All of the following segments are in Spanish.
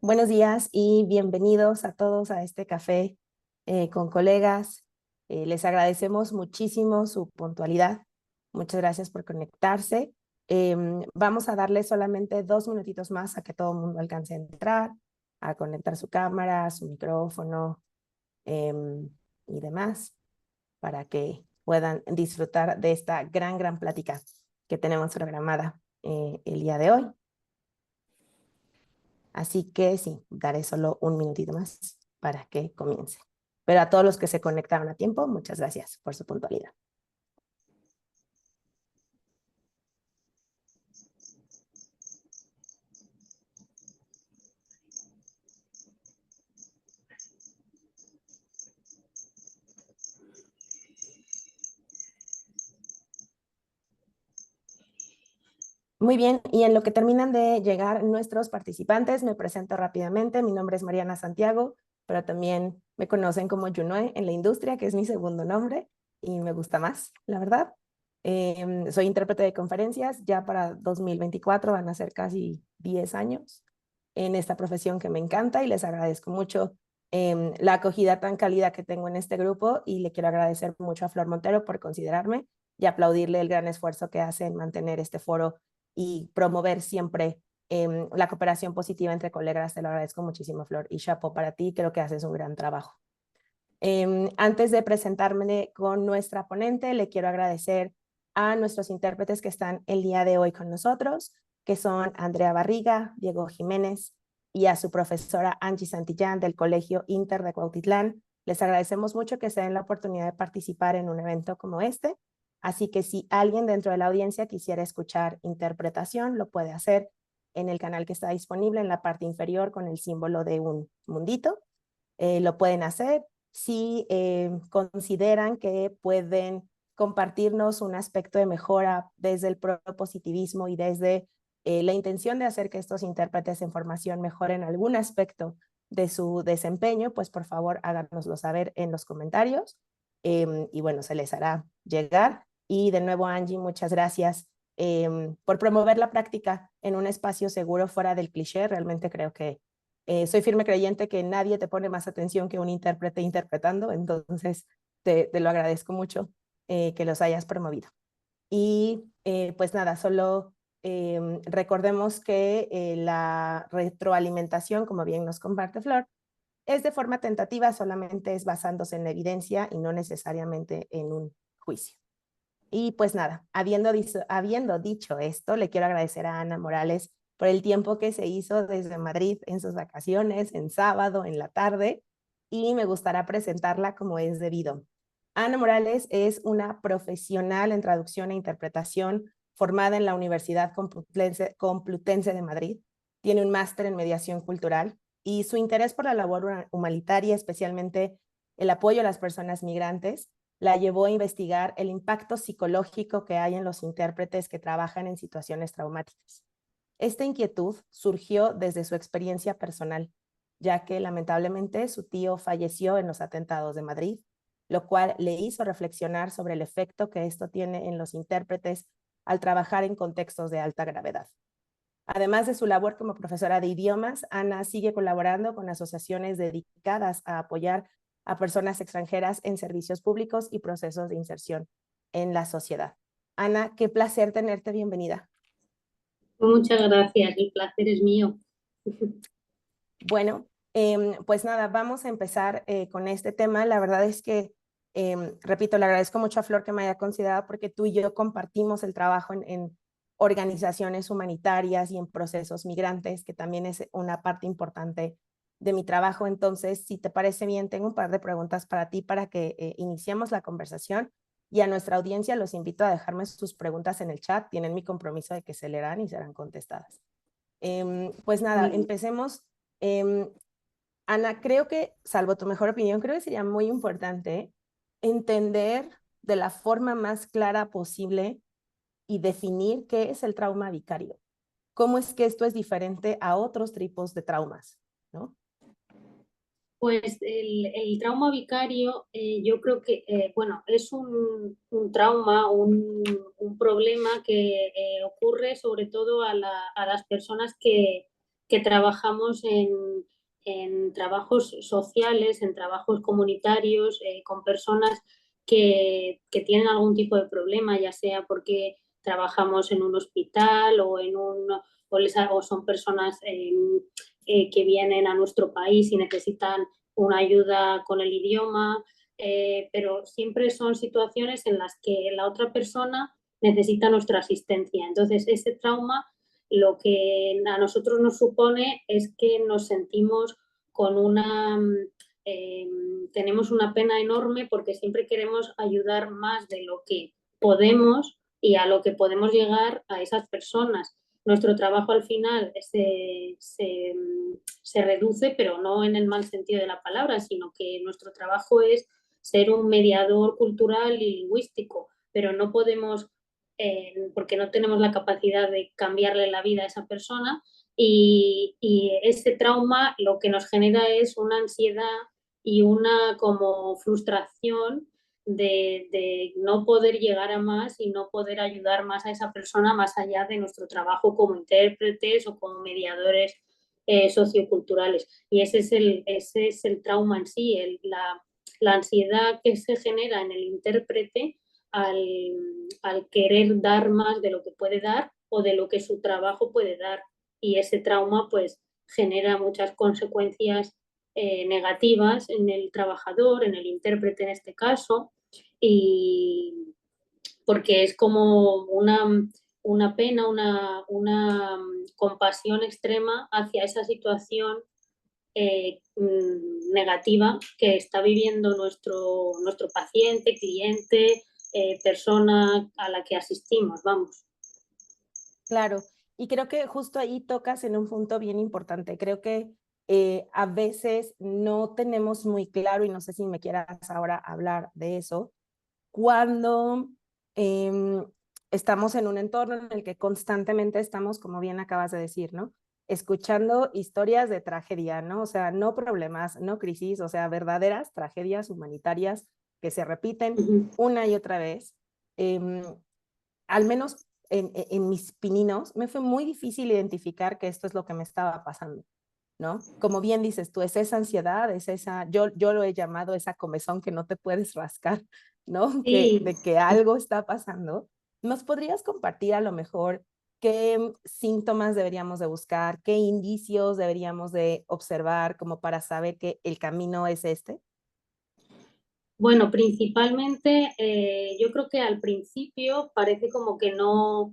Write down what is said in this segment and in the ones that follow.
Buenos días y bienvenidos a todos a este café con colegas. Les agradecemos muchísimo su puntualidad. Muchas gracias por conectarse. Vamos a darle solamente 2 minutitos más a que todo el mundo alcance a entrar, a conectar su cámara, su micrófono y demás, para que puedan disfrutar de esta gran plática que tenemos programada el día de hoy. Así que sí, daré solo un minutito más para que comience. Pero a todos los que se conectaron a tiempo, muchas gracias por su puntualidad. Muy bien, y en lo que terminan de llegar nuestros participantes, me presento rápidamente. Mi nombre es Mariana Santiago, pero también me conocen como Yunue en la industria, que es mi segundo nombre y me gusta más, la verdad. Soy intérprete de conferencias, ya para 2024 van a ser casi 10 años en esta profesión que me encanta y les agradezco mucho la acogida tan cálida que tengo en este grupo y le quiero agradecer mucho a Flor Montero por considerarme y aplaudirle el gran esfuerzo que hace en mantener este foro y promover siempre la cooperación positiva entre colegas. Te lo agradezco muchísimo, Flor, y chapo para ti, creo que haces un gran trabajo. Antes de presentarme con nuestra ponente, le quiero agradecer a nuestros intérpretes que están el día de hoy con nosotros, que son Andrea Barriga, Diego Jiménez y a su profesora Angie Santillán del Colegio Inter de Cuautitlán. Les agradecemos mucho que se den la oportunidad de participar en un evento como este. Así que si alguien dentro de la audiencia quisiera escuchar interpretación, lo puede hacer en el canal que está disponible en la parte inferior con el símbolo de un mundito. Lo pueden hacer si consideran que pueden compartirnos un aspecto de mejora desde el propio positivismo y desde la intención de hacer que estos intérpretes en formación mejoren algún aspecto de su desempeño, pues por favor háganoslo saber en los comentarios y bueno, se les hará llegar. Y de nuevo, Angie, muchas gracias por promover la práctica en un espacio seguro fuera del cliché. Realmente creo que soy firme creyente que nadie te pone más atención que un intérprete interpretando, entonces te lo agradezco mucho que los hayas promovido. Y pues nada, solo recordemos que la retroalimentación, como bien nos comparte Flor, es de forma tentativa, solamente es basándose en la evidencia y no necesariamente en un juicio. Y pues nada, habiendo dicho esto, le quiero agradecer a Ana Morales por el tiempo que se hizo desde Madrid en sus vacaciones, en sábado, en la tarde, y me gustará presentarla como es debido. Ana Morales es una profesional en traducción e interpretación formada en la Universidad Complutense de Madrid. Tiene un máster en mediación cultural y su interés por la labor humanitaria, especialmente el apoyo a las personas migrantes, la llevó a investigar el impacto psicológico que hay en los intérpretes que trabajan en situaciones traumáticas. Esta inquietud surgió desde su experiencia personal, ya que lamentablemente su tío falleció en los atentados de Madrid, lo cual le hizo reflexionar sobre el efecto que esto tiene en los intérpretes al trabajar en contextos de alta gravedad. Además de su labor como profesora de idiomas, Ana sigue colaborando con asociaciones dedicadas a apoyar a personas extranjeras en servicios públicos y procesos de inserción en la sociedad. Ana, qué placer tenerte, bienvenida. Muchas gracias, el placer es mío. Bueno, pues nada, vamos a empezar con este tema. La verdad es que, repito, le agradezco mucho a Flor que me haya considerado porque tú y yo compartimos el trabajo en organizaciones humanitarias y en procesos migrantes, que también es una parte importante de mi trabajo. Entonces, si te parece bien, tengo un par de preguntas para ti para que iniciemos la conversación y a nuestra audiencia los invito a dejarme sus preguntas en el chat. Tienen mi compromiso de que se leerán y serán contestadas. Pues nada, empecemos. Eh, Ana, creo que, salvo tu mejor opinión, creo que sería muy importante entender de la forma más clara posible y definir qué es el trauma vicario. ¿Cómo es que esto es diferente a otros tipos de traumas? ¿No? Pues el trauma vicario, yo creo que, bueno, es un trauma, un problema que ocurre sobre todo a las personas que trabajamos en trabajos sociales, en trabajos comunitarios, con personas que tienen algún tipo de problema, ya sea porque trabajamos en un hospital o, o son personas que vienen a nuestro país y necesitan una ayuda con el idioma, pero siempre son situaciones en las que la otra persona necesita nuestra asistencia. Entonces, ese trauma lo que a nosotros nos supone es que nos sentimos con eh, tenemos una pena enorme porque siempre queremos ayudar más de lo que podemos y a lo que podemos llegar a esas personas. Nuestro trabajo al final se reduce, pero no en el mal sentido de la palabra, sino que nuestro trabajo es ser un mediador cultural y lingüístico, pero no podemos, porque no tenemos la capacidad de cambiarle la vida a esa persona, y ese trauma lo que nos genera es una ansiedad y una como frustración de no poder llegar a más y no poder ayudar más a esa persona más allá de nuestro trabajo como intérpretes o como mediadores socioculturales. Y ese es el trauma en sí, la ansiedad que se genera en el intérprete al, al querer dar más de lo que puede dar o de lo que su trabajo puede dar. Y ese trauma pues genera muchas consecuencias negativas en el trabajador, en el intérprete en este caso, y porque es como una pena, una compasión extrema hacia esa situación negativa que está viviendo nuestro paciente, cliente, persona a la que asistimos, vamos. Claro, y creo que justo ahí tocas en un punto bien importante. Creo que a veces no tenemos muy claro, y no sé si me quieras ahora hablar de eso, cuando eh, estamos en un entorno en el que constantemente estamos, como bien acabas de decir, ¿no? Escuchando historias de tragedia, ¿no? O sea, no problemas, no crisis, o sea, verdaderas tragedias humanitarias que se repiten una y otra vez. Eh, Al menos en mis pininos, me fue muy difícil identificar que esto es lo que me estaba pasando, ¿no? Como bien dices tú, es esa ansiedad, es esa, yo lo he llamado esa comezón que no te puedes rascar, ¿no? Sí, De que algo está pasando. ¿Nos podrías compartir a lo mejor qué síntomas deberíamos de buscar, qué indicios deberíamos de observar como para saber que el camino es este? bueno, principalmente yo creo que al principio parece como que no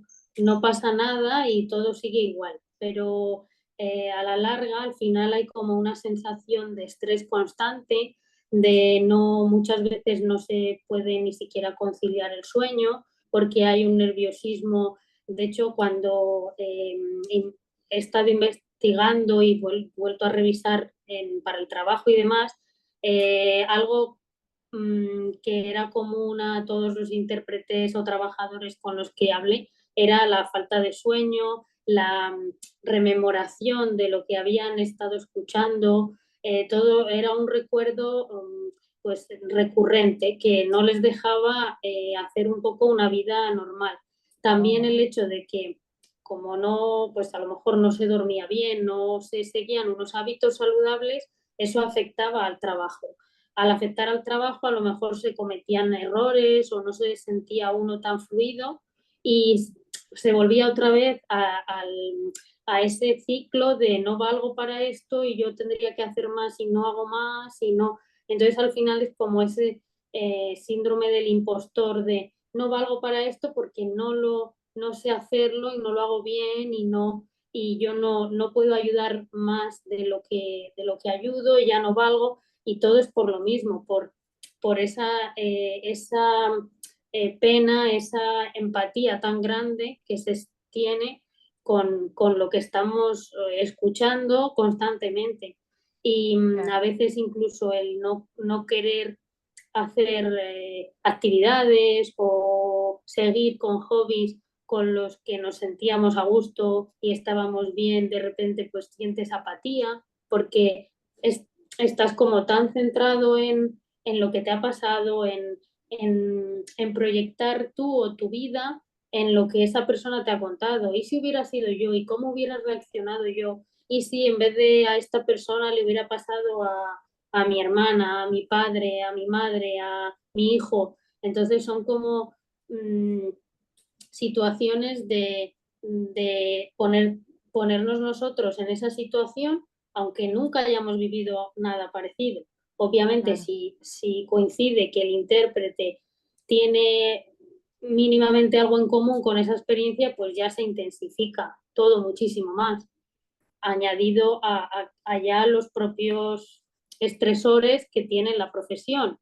pasa nada y todo sigue igual, pero a la larga al final hay como una sensación de estrés constante, de no, muchas veces no se puede ni siquiera conciliar el sueño porque hay un nerviosismo. De hecho, cuando he estado investigando y vuelto a revisar para el trabajo y demás, algo que era común a todos los intérpretes o trabajadores con los que hablé, era la falta de sueño, la rememoración de lo que habían estado escuchando, todo era un recuerdo pues recurrente que no les dejaba hacer un poco una vida normal. También el hecho de que como no, pues a lo mejor no se dormía bien, no se seguían unos hábitos saludables, eso afectaba al trabajo. Al afectar al trabajo a lo mejor se cometían errores o no se sentía uno tan fluido y se volvía otra vez a ese ciclo de no valgo para esto y yo tendría que hacer más y no hago más y no. Entonces al final es como ese síndrome del impostor de no valgo para esto porque no sé hacerlo y no lo hago bien y no y yo no puedo ayudar más de lo que ayudo y ya no valgo, y todo es por lo mismo, por esa pena, esa empatía tan grande que se tiene con lo que estamos escuchando constantemente. Y a veces incluso el no querer hacer actividades o seguir con hobbies con los que nos sentíamos a gusto y estábamos bien, de repente pues sientes apatía porque es, estás como tan centrado en lo que te ha pasado, en proyectar tú o tu vida en lo que esa persona te ha contado. ¿Y si hubiera sido yo? ¿Y cómo hubiera reaccionado yo? ¿Y si en vez de a esta persona le hubiera pasado a mi hermana, a mi padre, a mi madre, a mi hijo? Entonces son como situaciones de ponernos nosotros en esa situación, aunque nunca hayamos vivido nada parecido. Obviamente, Claro, si coincide que el intérprete tiene mínimamente algo en común con esa experiencia, pues ya se intensifica todo muchísimo más, añadido a ya los propios estresores que tiene la profesión,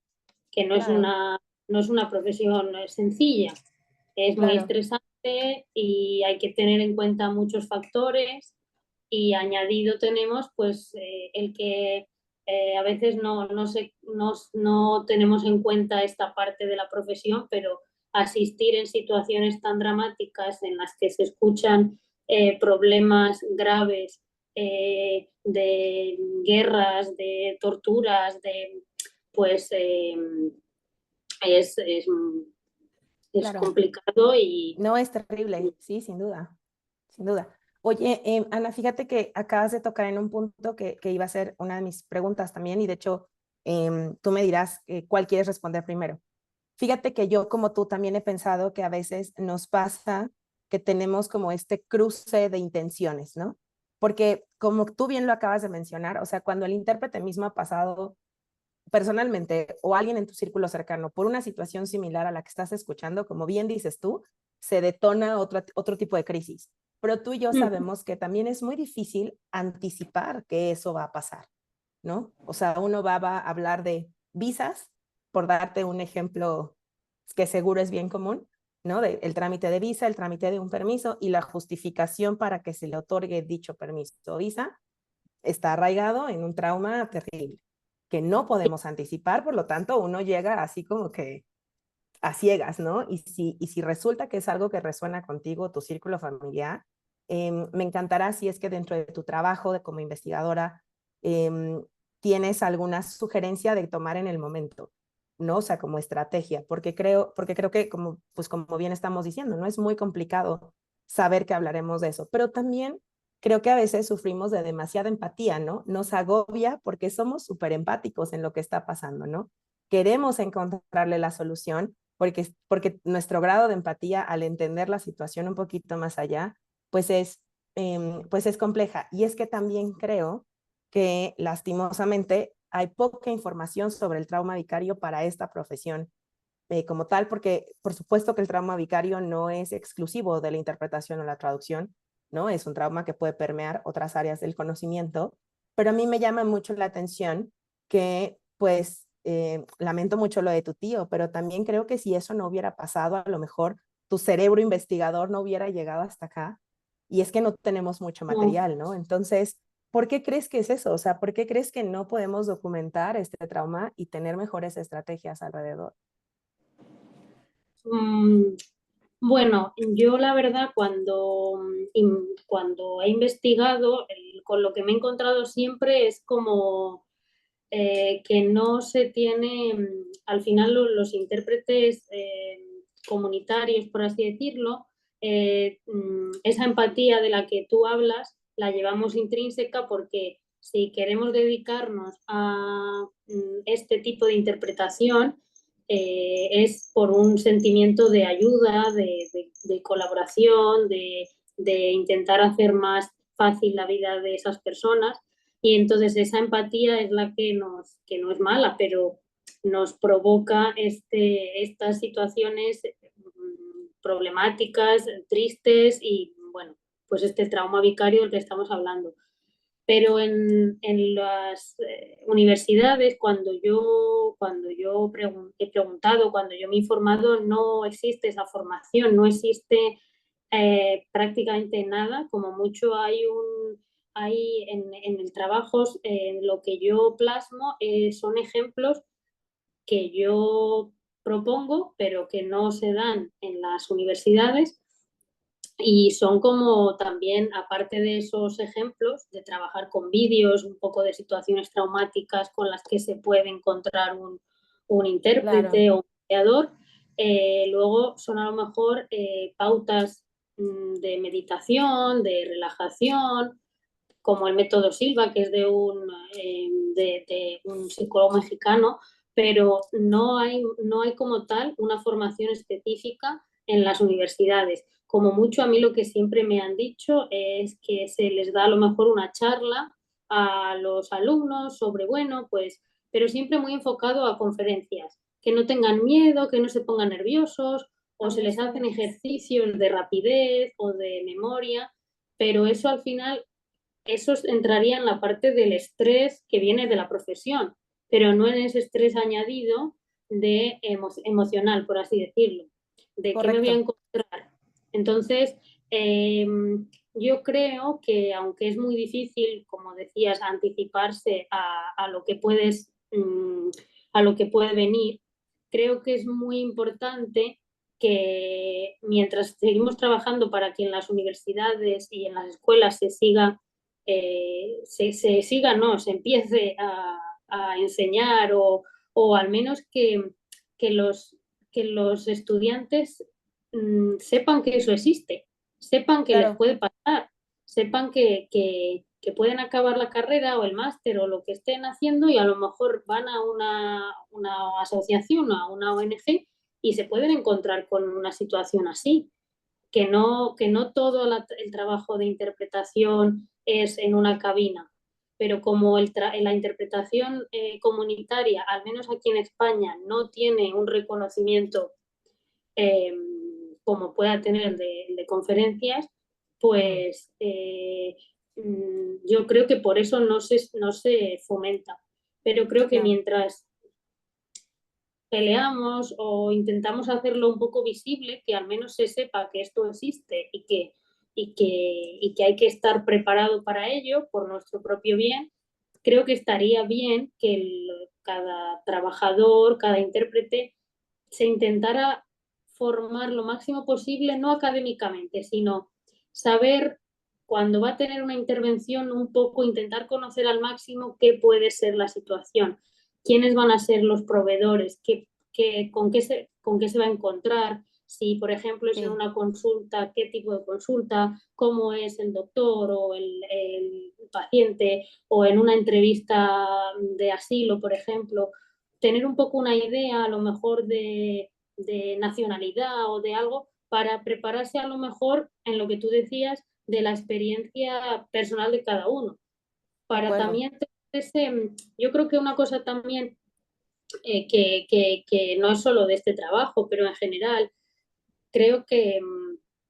que claro, no es una profesión sencilla, es muy claro. estresante y hay que tener en cuenta muchos factores, y añadido tenemos pues el que a veces no tenemos en cuenta esta parte de la profesión, pero asistir en situaciones tan dramáticas en las que se escuchan problemas graves de guerras, de torturas, pues es, es, es Claro, complicado y no es terrible, sí, sin duda, sin duda. Oye, Ana, fíjate que acabas de tocar en un punto que iba a ser una de mis preguntas también y de hecho tú me dirás cuál quieres responder primero. Fíjate que yo como tú también he pensado que a veces nos pasa que tenemos como este cruce de intenciones, ¿no? Porque como tú bien lo acabas de mencionar, o sea, cuando el intérprete mismo ha pasado personalmente o alguien en tu círculo cercano por una situación similar a la que estás escuchando, como bien dices tú, se detona otro tipo de crisis. Pero tú y yo sabemos que también es muy difícil anticipar que eso va a pasar, ¿no? O sea, uno va a hablar de visas, por darte un ejemplo que seguro es bien común, ¿no? El trámite de visa, el trámite de un permiso y la justificación para que se le otorgue dicho permiso o visa está arraigado en un trauma terrible que no podemos anticipar, por lo tanto uno llega así como que a ciegas, ¿no? Y si resulta que es algo que resuena contigo, tu círculo familiar, me encantará si es que dentro de tu trabajo de como investigadora eh, tienes alguna sugerencia de tomar en el momento, ¿no? O sea, como estrategia, porque creo que como, pues como bien estamos diciendo, ¿no? Es muy complicado saber que hablaremos de eso, pero también creo que a veces sufrimos de demasiada empatía, ¿no? Nos agobia porque somos súper empáticos en lo que está pasando, ¿no? Queremos encontrarle la solución porque nuestro grado de empatía al entender la situación un poquito más allá, pues es compleja. Y es que también creo que lastimosamente hay poca información sobre el trauma vicario para esta profesión como tal, porque por supuesto que el trauma vicario no es exclusivo de la interpretación o la traducción, ¿no? Es un trauma que puede permear otras áreas del conocimiento, pero a mí me llama mucho la atención que, pues, lamento mucho lo de tu tío, pero también creo que si eso no hubiera pasado, a lo mejor tu cerebro investigador no hubiera llegado hasta acá, y es que no tenemos mucho no. material, ¿no? Entonces, ¿por qué crees que es eso? O sea, ¿por qué crees que no podemos documentar este trauma y tener mejores estrategias alrededor? Mm, bueno, yo la verdad cuando he investigado, con lo que me he encontrado siempre es como que no se tiene, al final los intérpretes comunitarios, por así decirlo, esa empatía de la que tú hablas la llevamos intrínseca, porque si queremos dedicarnos a este tipo de interpretación, es por un sentimiento de ayuda, de colaboración, de intentar hacer más fácil la vida de esas personas, y entonces esa empatía es la que no es mala, pero nos provoca estas situaciones problemáticas, tristes, y bueno, pues este trauma vicario del que estamos hablando. Pero en las universidades, cuando yo he preguntado, cuando yo me he informado, no existe esa formación, no existe prácticamente nada. Como mucho hay en el trabajo, lo que yo plasmo son ejemplos que yo propongo, pero que no se dan en las universidades, y son como también, aparte de esos ejemplos, de trabajar con vídeos, un poco de situaciones traumáticas con las que se puede encontrar un intérprete Claro, o un creador, Luego son a lo mejor pautas de meditación, de relajación, como el método Silva, que es de un psicólogo mexicano, pero no hay como tal una formación específica en las universidades. Como mucho a mí lo que siempre me han dicho es que se les da a lo mejor una charla a los alumnos sobre, bueno, pues, pero siempre muy enfocado a conferencias, que no tengan miedo, que no se pongan nerviosos, o se les hacen ejercicios de rapidez o de memoria, pero eso al final eso entraría en la parte del estrés que viene de la profesión, pero no en ese estrés añadido de emocional, por así decirlo, de qué me voy a Correcto. encontrar. Entonces, eh, yo creo que aunque es muy difícil, como decías, anticiparse a lo que puedes, a lo que puede venir, creo que es muy importante que mientras seguimos trabajando para que en las universidades y en las escuelas se siga, no, se empiece a enseñar o al menos que, los, que los estudiantes sepan que eso existe, sepan que les Claro. puede pasar, sepan que pueden acabar la carrera o el máster o lo que estén haciendo y a lo mejor van a una asociación o a una ONG y se pueden encontrar con una situación así, que no todo el trabajo de interpretación es en una cabina, pero como la interpretación comunitaria, al menos aquí en España, no tiene un reconocimiento eh, como pueda tener de conferencias, Mm, pues yo creo que por eso no se fomenta. Pero creo que claro. mientras peleamos o intentamos hacerlo un poco visible, que al menos se sepa que esto existe y que hay que estar preparado para ello por nuestro propio bien, creo que estaría bien que cada trabajador, cada intérprete, se intentara formar lo máximo posible, no académicamente, sino saber cuando va a tener una intervención un poco, intentar conocer al máximo qué puede ser la situación, quiénes van a ser los proveedores, con qué se va a encontrar, si por ejemplo es en Sí. una consulta, qué tipo de consulta, cómo es el doctor o el paciente, o en una entrevista de asilo, por ejemplo, tener un poco una idea a lo mejor de nacionalidad o de algo para prepararse a lo mejor en lo que tú decías de la experiencia personal de cada uno. De Para acuerdo. también, yo creo que una cosa también que no es solo de este trabajo, pero en general, creo que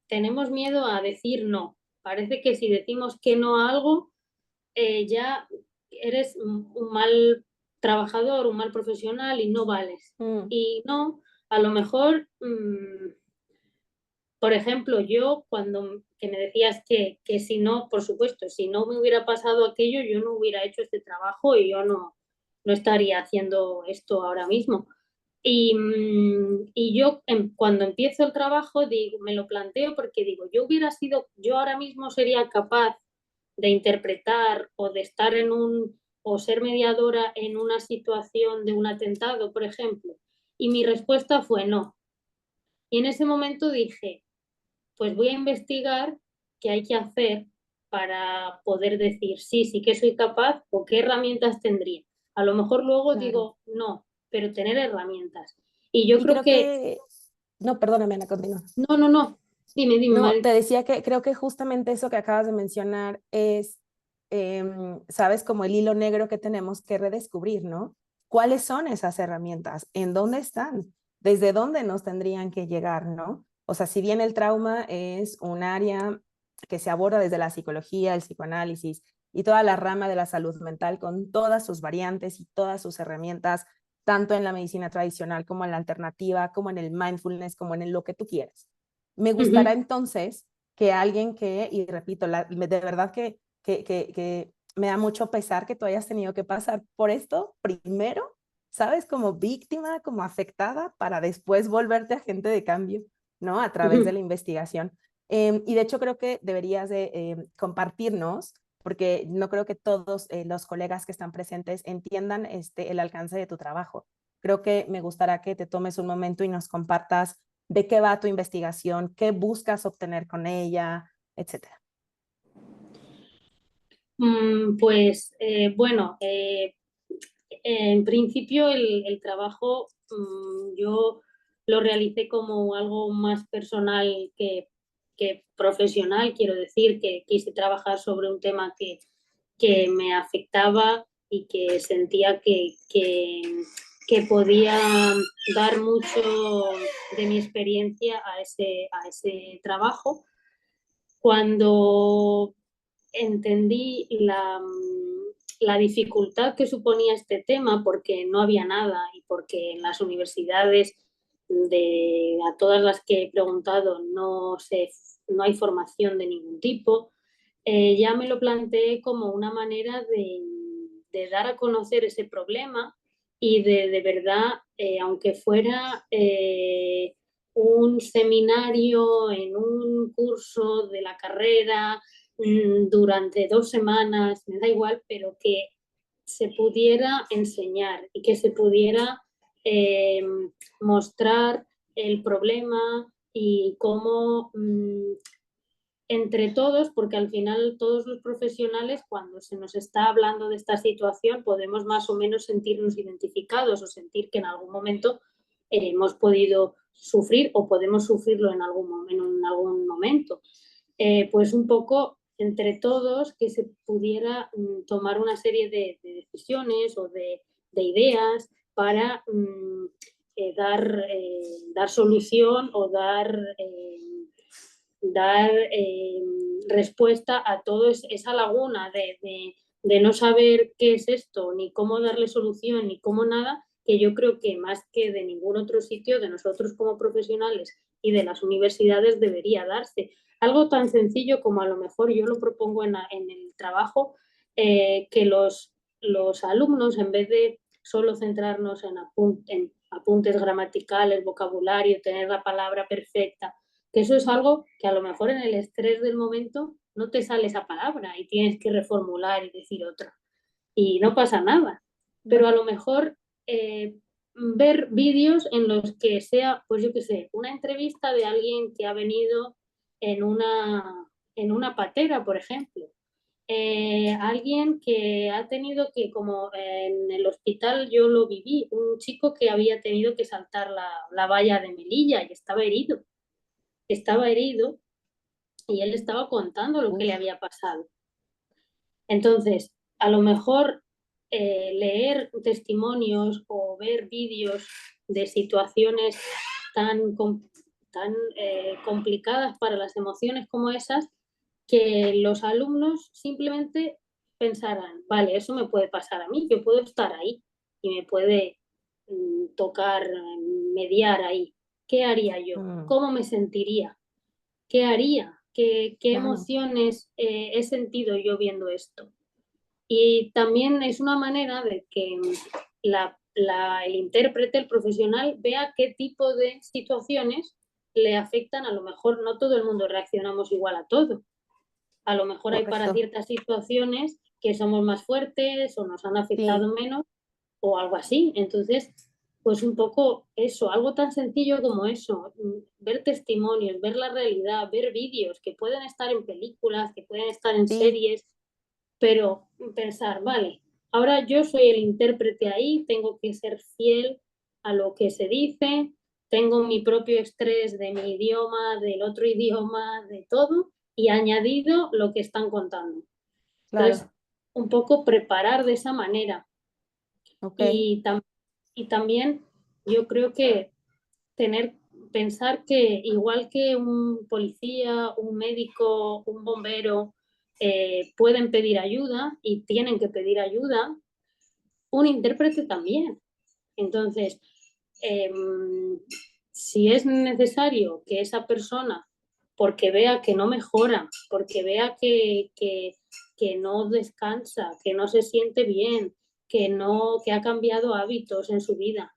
tenemos miedo a decir no. Parece que si decimos que no a algo, ya eres un mal trabajador, un mal profesional y no vales. Mm, Y no, a lo mejor, por ejemplo, yo cuando que me decías que si no, por supuesto, si no me hubiera pasado aquello, yo no hubiera hecho este trabajo y yo no estaría haciendo esto ahora mismo. Y yo cuando empiezo el trabajo digo, me lo planteo porque digo, yo ahora mismo sería capaz de interpretar o de estar o ser mediadora en una situación de un atentado, por ejemplo. Y mi respuesta fue no. Y en ese momento dije, pues voy a investigar qué hay que hacer para poder decir sí, sí que soy capaz o qué herramientas tendría. A lo mejor luego claro. digo no, pero tener herramientas. Y yo Y creo creo que, que, no, perdóname, Ana, continúa. no, dime, No, te Mari. decía que creo que justamente eso que acabas de mencionar es, sabes, como el hilo negro que tenemos que redescubrir, ¿no? ¿Cuáles son esas herramientas? ¿En dónde están? ¿Desde dónde nos tendrían que llegar, ¿no? O sea, si bien el trauma es un área que se aborda desde la psicología, el psicoanálisis y toda la rama de la salud mental con todas sus variantes y todas sus herramientas, tanto en la medicina tradicional como en la alternativa, como en el mindfulness, como en lo que tú quieras. Me Uh -huh, gustará entonces que alguien que, y repito, de verdad que me da mucho pesar que tú hayas tenido que pasar por esto primero, ¿sabes? Como víctima, como afectada, para después volverte agente de cambio, ¿no? A uh través de -huh. la investigación. Y de hecho creo que deberías de compartirnos, porque no creo que todos los colegas que están presentes entiendan el alcance de tu trabajo. creo que me gustaría que te tomes un momento y nos compartas de qué va tu investigación, qué buscas obtener con ella, etcétera. Bueno, en principio el trabajo yo lo realicé como algo más personal que profesional. Quiero decir que quise trabajar sobre un tema que me afectaba y que sentía que podía dar mucho de mi experiencia a ese trabajo. Cuando entendí la dificultad que suponía este tema, porque no había nada y porque en las universidades a todas las que he preguntado no hay formación de ningún tipo, ya me lo planteé como una manera de dar a conocer ese problema y de verdad, aunque fuera un seminario en un curso de la carrera durante 2 semanas, me da igual, pero que se pudiera enseñar y que se pudiera eh, mostrar el problema y cómo entre todos, porque al final todos los profesionales, cuando se nos está hablando de esta situación, podemos más o menos sentirnos identificados o sentir que en algún momento hemos podido sufrir o podemos sufrirlo en algún momento. Pues un poco entre todos que se pudiera tomar una serie de decisiones o de ideas para dar solución o dar respuesta a toda esa laguna de no saber qué es esto, ni cómo darle solución, ni cómo nada, que yo creo que más que de ningún otro sitio, de nosotros como profesionales y de las universidades debería darse. Algo tan sencillo como a lo mejor yo lo propongo en el trabajo, que los alumnos, en vez de solo centrarnos en apuntes gramaticales, vocabulario, tener la palabra perfecta, que eso es algo que a lo mejor en el estrés del momento no te sale esa palabra y tienes que reformular y decir otra. Y no pasa nada. Pero a lo mejor ver vídeos en los que sea, pues yo qué sé, una entrevista de alguien que ha venido en una patera, por ejemplo. Alguien que ha tenido que, como en el hospital yo lo viví, un chico que había tenido que saltar la valla de Melilla y estaba herido y él estaba contando lo que le había pasado. Entonces, a lo mejor leer testimonios o ver vídeos de situaciones tan complicadas para las emociones como esas, que los alumnos simplemente pensaran, vale, eso me puede pasar a mí, yo puedo estar ahí y me puede tocar, mediar ahí. ¿Qué haría yo? ¿Cómo me sentiría? ¿Qué haría? ¿Qué Claro. emociones he sentido yo viendo esto? Y también es una manera de que el intérprete, el profesional, vea qué tipo de situaciones le afectan. A lo mejor no todo el mundo reaccionamos igual a todo. A lo mejor hay para Correcto. ciertas situaciones que somos más fuertes o nos han Sí, afectado menos o algo así. Entonces, pues un poco eso, algo tan sencillo como eso, ver testimonios, ver la realidad, ver vídeos que pueden estar en películas, que pueden estar en sí, series, pero pensar, vale, ahora yo soy el intérprete ahí, tengo que ser fiel a lo que se dice, tengo mi propio estrés de mi idioma, del otro idioma, de todo, y añadido lo que están contando. Entonces, claro. un poco preparar de esa manera. Ok. Y, y también yo creo que tener, pensar que igual que un policía, un médico, un bombero pueden pedir ayuda y tienen que pedir ayuda, un intérprete también. Entonces, eh, si es necesario que esa persona, porque vea que no mejora, porque vea que no descansa, que no se siente bien, que ha cambiado hábitos en su vida,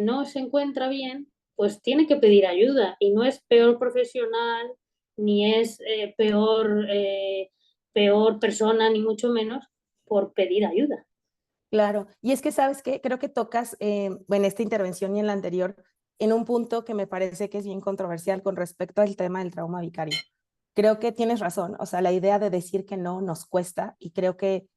no se encuentra bien, pues tiene que pedir ayuda y no es peor profesional ni es peor persona, ni mucho menos por pedir ayuda. Claro, y es que sabes que creo que tocas en esta intervención y en la anterior en un punto que me parece que es bien controversial con respecto al tema del trauma vicario. Creo que tienes razón, o sea, la idea de decir que no nos cuesta y creo que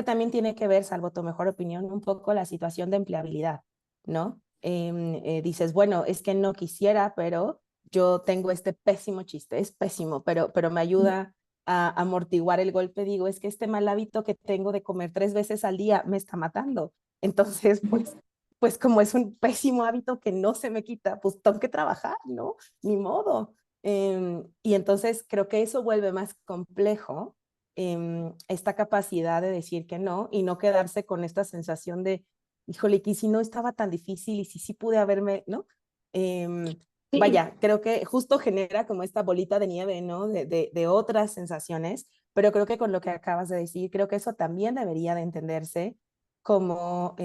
también tiene que ver, salvo tu mejor opinión, un poco la situación de empleabilidad, ¿no? Dices, bueno, es que no quisiera, pero yo tengo este pésimo chiste, es pésimo, pero me ayuda a amortiguar el golpe, digo, es que este mal hábito que tengo de comer 3 veces al día me está matando. Entonces, pues como es un pésimo hábito que no se me quita, pues tengo que trabajar, ¿no? Ni modo. Y entonces creo que eso vuelve más complejo esta capacidad de decir que no y no quedarse con esta sensación de, híjole, que si no estaba tan difícil y si sí pude haberme, ¿no? Sí, Vaya, creo que justo genera como esta bolita de nieve, ¿no? De otras sensaciones, pero creo que con lo que acabas de decir, creo que eso también debería de entenderse como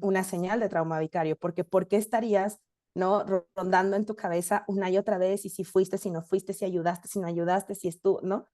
una señal de trauma vicario, porque ¿por qué estarías, ¿no? Rondando en tu cabeza una y otra vez, y si fuiste, si no fuiste, si ayudaste, si no ayudaste, si estuvo, ¿no?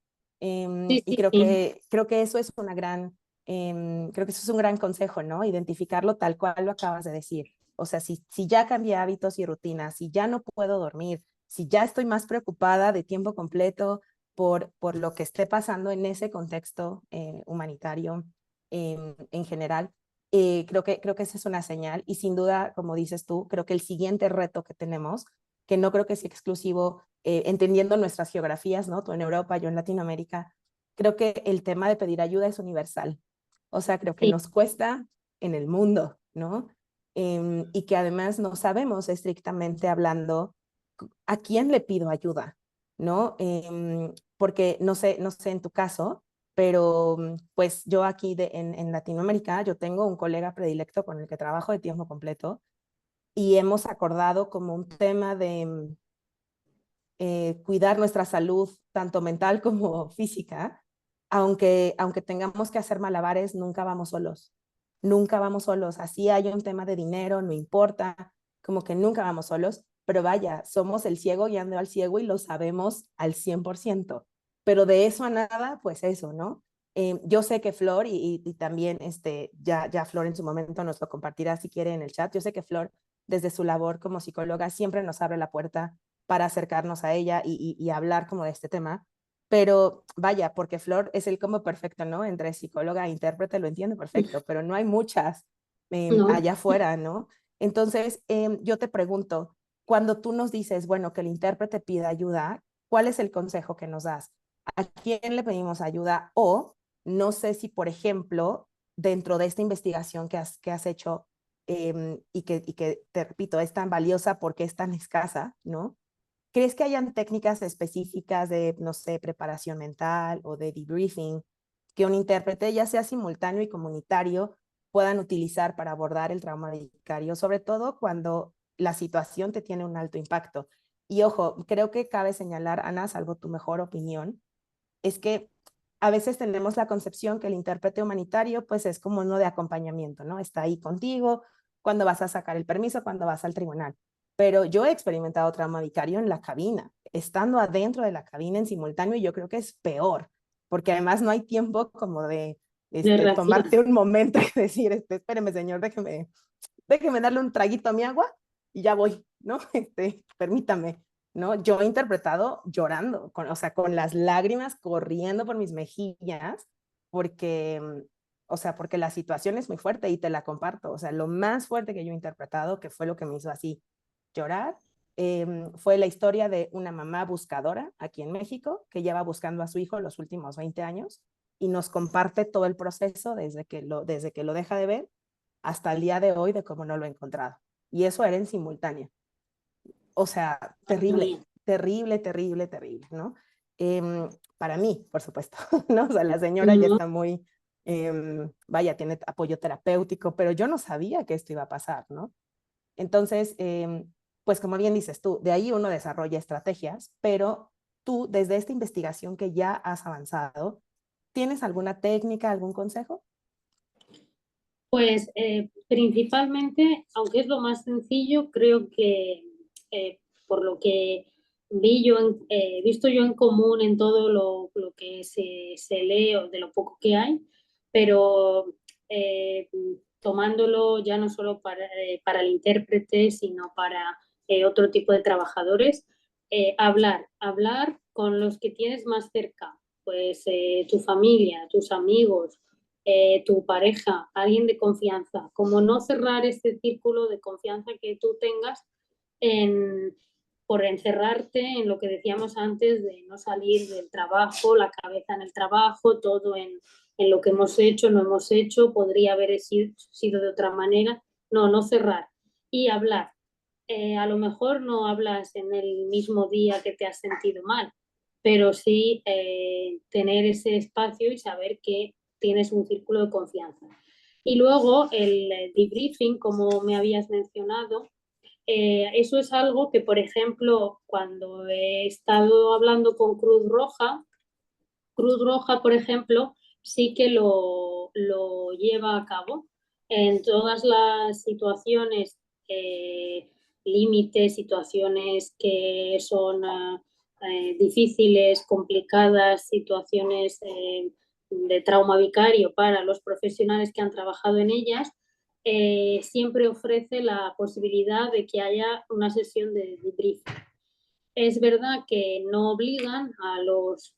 sí, Y sí, sí. creo que eso es una gran, creo que eso es un gran consejo, ¿no? Identificarlo tal cual lo acabas de decir. O sea, si ya cambié hábitos y rutinas, si ya no puedo dormir, si ya estoy más preocupada de tiempo completo por lo que esté pasando en ese contexto humanitario en general, creo que esa es una señal y sin duda, como dices tú, creo que el siguiente reto que tenemos, que no creo que sea exclusivo, entendiendo nuestras geografías, ¿no? Tú en Europa, yo en Latinoamérica, creo que el tema de pedir ayuda es universal. O sea, creo que Sí. nos cuesta en el mundo, ¿no? Y que además no sabemos estrictamente hablando a quién le pido ayuda, ¿no? Porque no sé en tu caso, pero pues yo aquí en Latinoamérica, yo tengo un colega predilecto con el que trabajo de tiempo completo y hemos acordado como un tema de cuidar nuestra salud, tanto mental como física, aunque tengamos que hacer malabares, nunca vamos solos. Nunca vamos solos. Así hay un tema de dinero, no importa, como que nunca vamos solos, pero vaya, somos el ciego guiando al ciego y lo sabemos al 100%. Pero de eso a nada, pues eso, ¿no? Yo sé que Flor, y también ya Flor en su momento nos lo compartirá si quiere en el chat, yo sé que Flor, desde su labor como psicóloga, siempre nos abre la puerta para acercarnos a ella y hablar como de este tema. Pero vaya, porque Flor es el como perfecto, ¿no? Entre psicóloga e intérprete lo entiende perfecto, pero no hay muchas No, allá afuera, ¿no? Entonces, yo te pregunto, cuando tú nos dices, bueno, que el intérprete pida ayuda, ¿cuál es el consejo que nos das? ¿A quién le pedimos ayuda? O no sé si, por ejemplo, dentro de esta investigación que has hecho y que, te repito, es tan valiosa porque es tan escasa, ¿no? ¿Crees que hayan técnicas específicas de, no sé, preparación mental o de debriefing que un intérprete, ya sea simultáneo y comunitario, puedan utilizar para abordar el trauma vicario, sobre todo cuando la situación te tiene un alto impacto? Y ojo, creo que cabe señalar, Ana, salvo tu mejor opinión, es que a veces tenemos la concepción que el intérprete humanitario pues es como uno de acompañamiento, ¿no? Está ahí contigo cuando vas a sacar el permiso, cuando vas al tribunal. Pero yo he experimentado trauma vicario en la cabina, estando adentro de la cabina en simultáneo y yo creo que es peor, porque además no hay tiempo como de de reacción. tomarte un momento y decir, espéreme señor, déjeme darle un traguito a mi agua y ya voy, ¿no? Permítame, ¿no? Yo he interpretado llorando, o sea, con las lágrimas corriendo por mis mejillas, porque, o sea, porque la situación es muy fuerte y te la comparto. O sea, lo más fuerte que yo he interpretado, que fue lo que me hizo así llorar, fue la historia de una mamá buscadora aquí en México que lleva buscando a su hijo los últimos 20 años y nos comparte todo el proceso desde que lo deja de ver hasta el día de hoy de cómo no lo he encontrado. Y eso era en simultáneo. O sea, Madre terrible, mía. terrible, terrible, terrible, ¿no? Para mí, por supuesto, ¿no? O sea, la señora ya No, está muy, vaya, tiene apoyo terapéutico, pero yo no sabía que esto iba a pasar, ¿no? Entonces, pues como bien dices tú, de ahí uno desarrolla estrategias, pero tú, desde esta investigación que ya has avanzado, ¿tienes alguna técnica, algún consejo? pues principalmente, aunque es lo más sencillo, creo que por lo que he visto yo en común en todo lo que se lee o de lo poco que hay, pero eh, tomándolo ya no solo para el intérprete, sino para otro tipo de trabajadores. Hablar con los que tienes más cerca, pues tu familia, tus amigos, tu pareja, alguien de confianza, como no cerrar este círculo de confianza que tú tengas en, por encerrarte en lo que decíamos antes de no salir del trabajo, la cabeza en el trabajo, todo en lo que hemos hecho, no hemos hecho, podría haber sido de otra manera. No, no cerrar y hablar. A lo mejor no hablas en el mismo día que te has sentido mal, pero sí tener ese espacio y saber que tienes un círculo de confianza. Y luego el debriefing, como me habías mencionado, eso es algo que, por ejemplo, cuando he estado hablando con Cruz Roja, por ejemplo, sí que lo lleva a cabo en todas las situaciones límites, situaciones que son difíciles, complicadas, situaciones de trauma vicario para los profesionales que han trabajado en ellas, siempre ofrece la posibilidad de que haya una sesión de debriefing. Es verdad que no obligan a los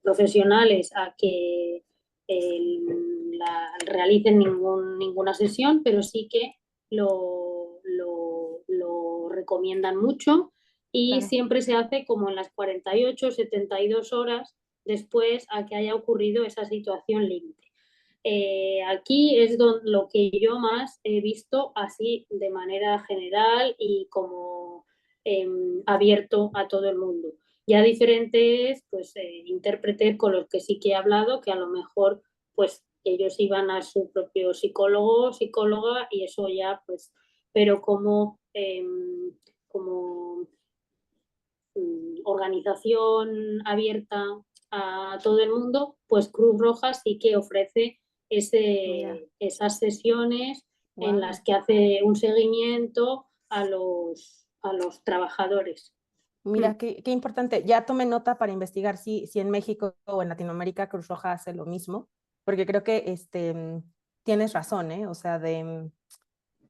profesionales a que realicen ninguna sesión, pero sí que lo recomiendan mucho y Claro. siempre se hace como en las 48, 72 horas después a que haya ocurrido esa situación límite. Aquí es lo que yo más he visto así de manera general y como abierto a todo el mundo. Ya diferentes pues, intérpretes con los que sí que he hablado, que a lo mejor pues ellos iban a su propio psicólogo, psicóloga y eso ya pues, pero como organización abierta a todo el mundo, pues Cruz Roja sí que ofrece Mira, esas sesiones en las wow. que hace un seguimiento a los trabajadores. Mira, qué importante. Ya tomé nota para investigar si en México o en Latinoamérica Cruz Roja hace lo mismo, porque creo que tienes razón, ¿eh? O sea,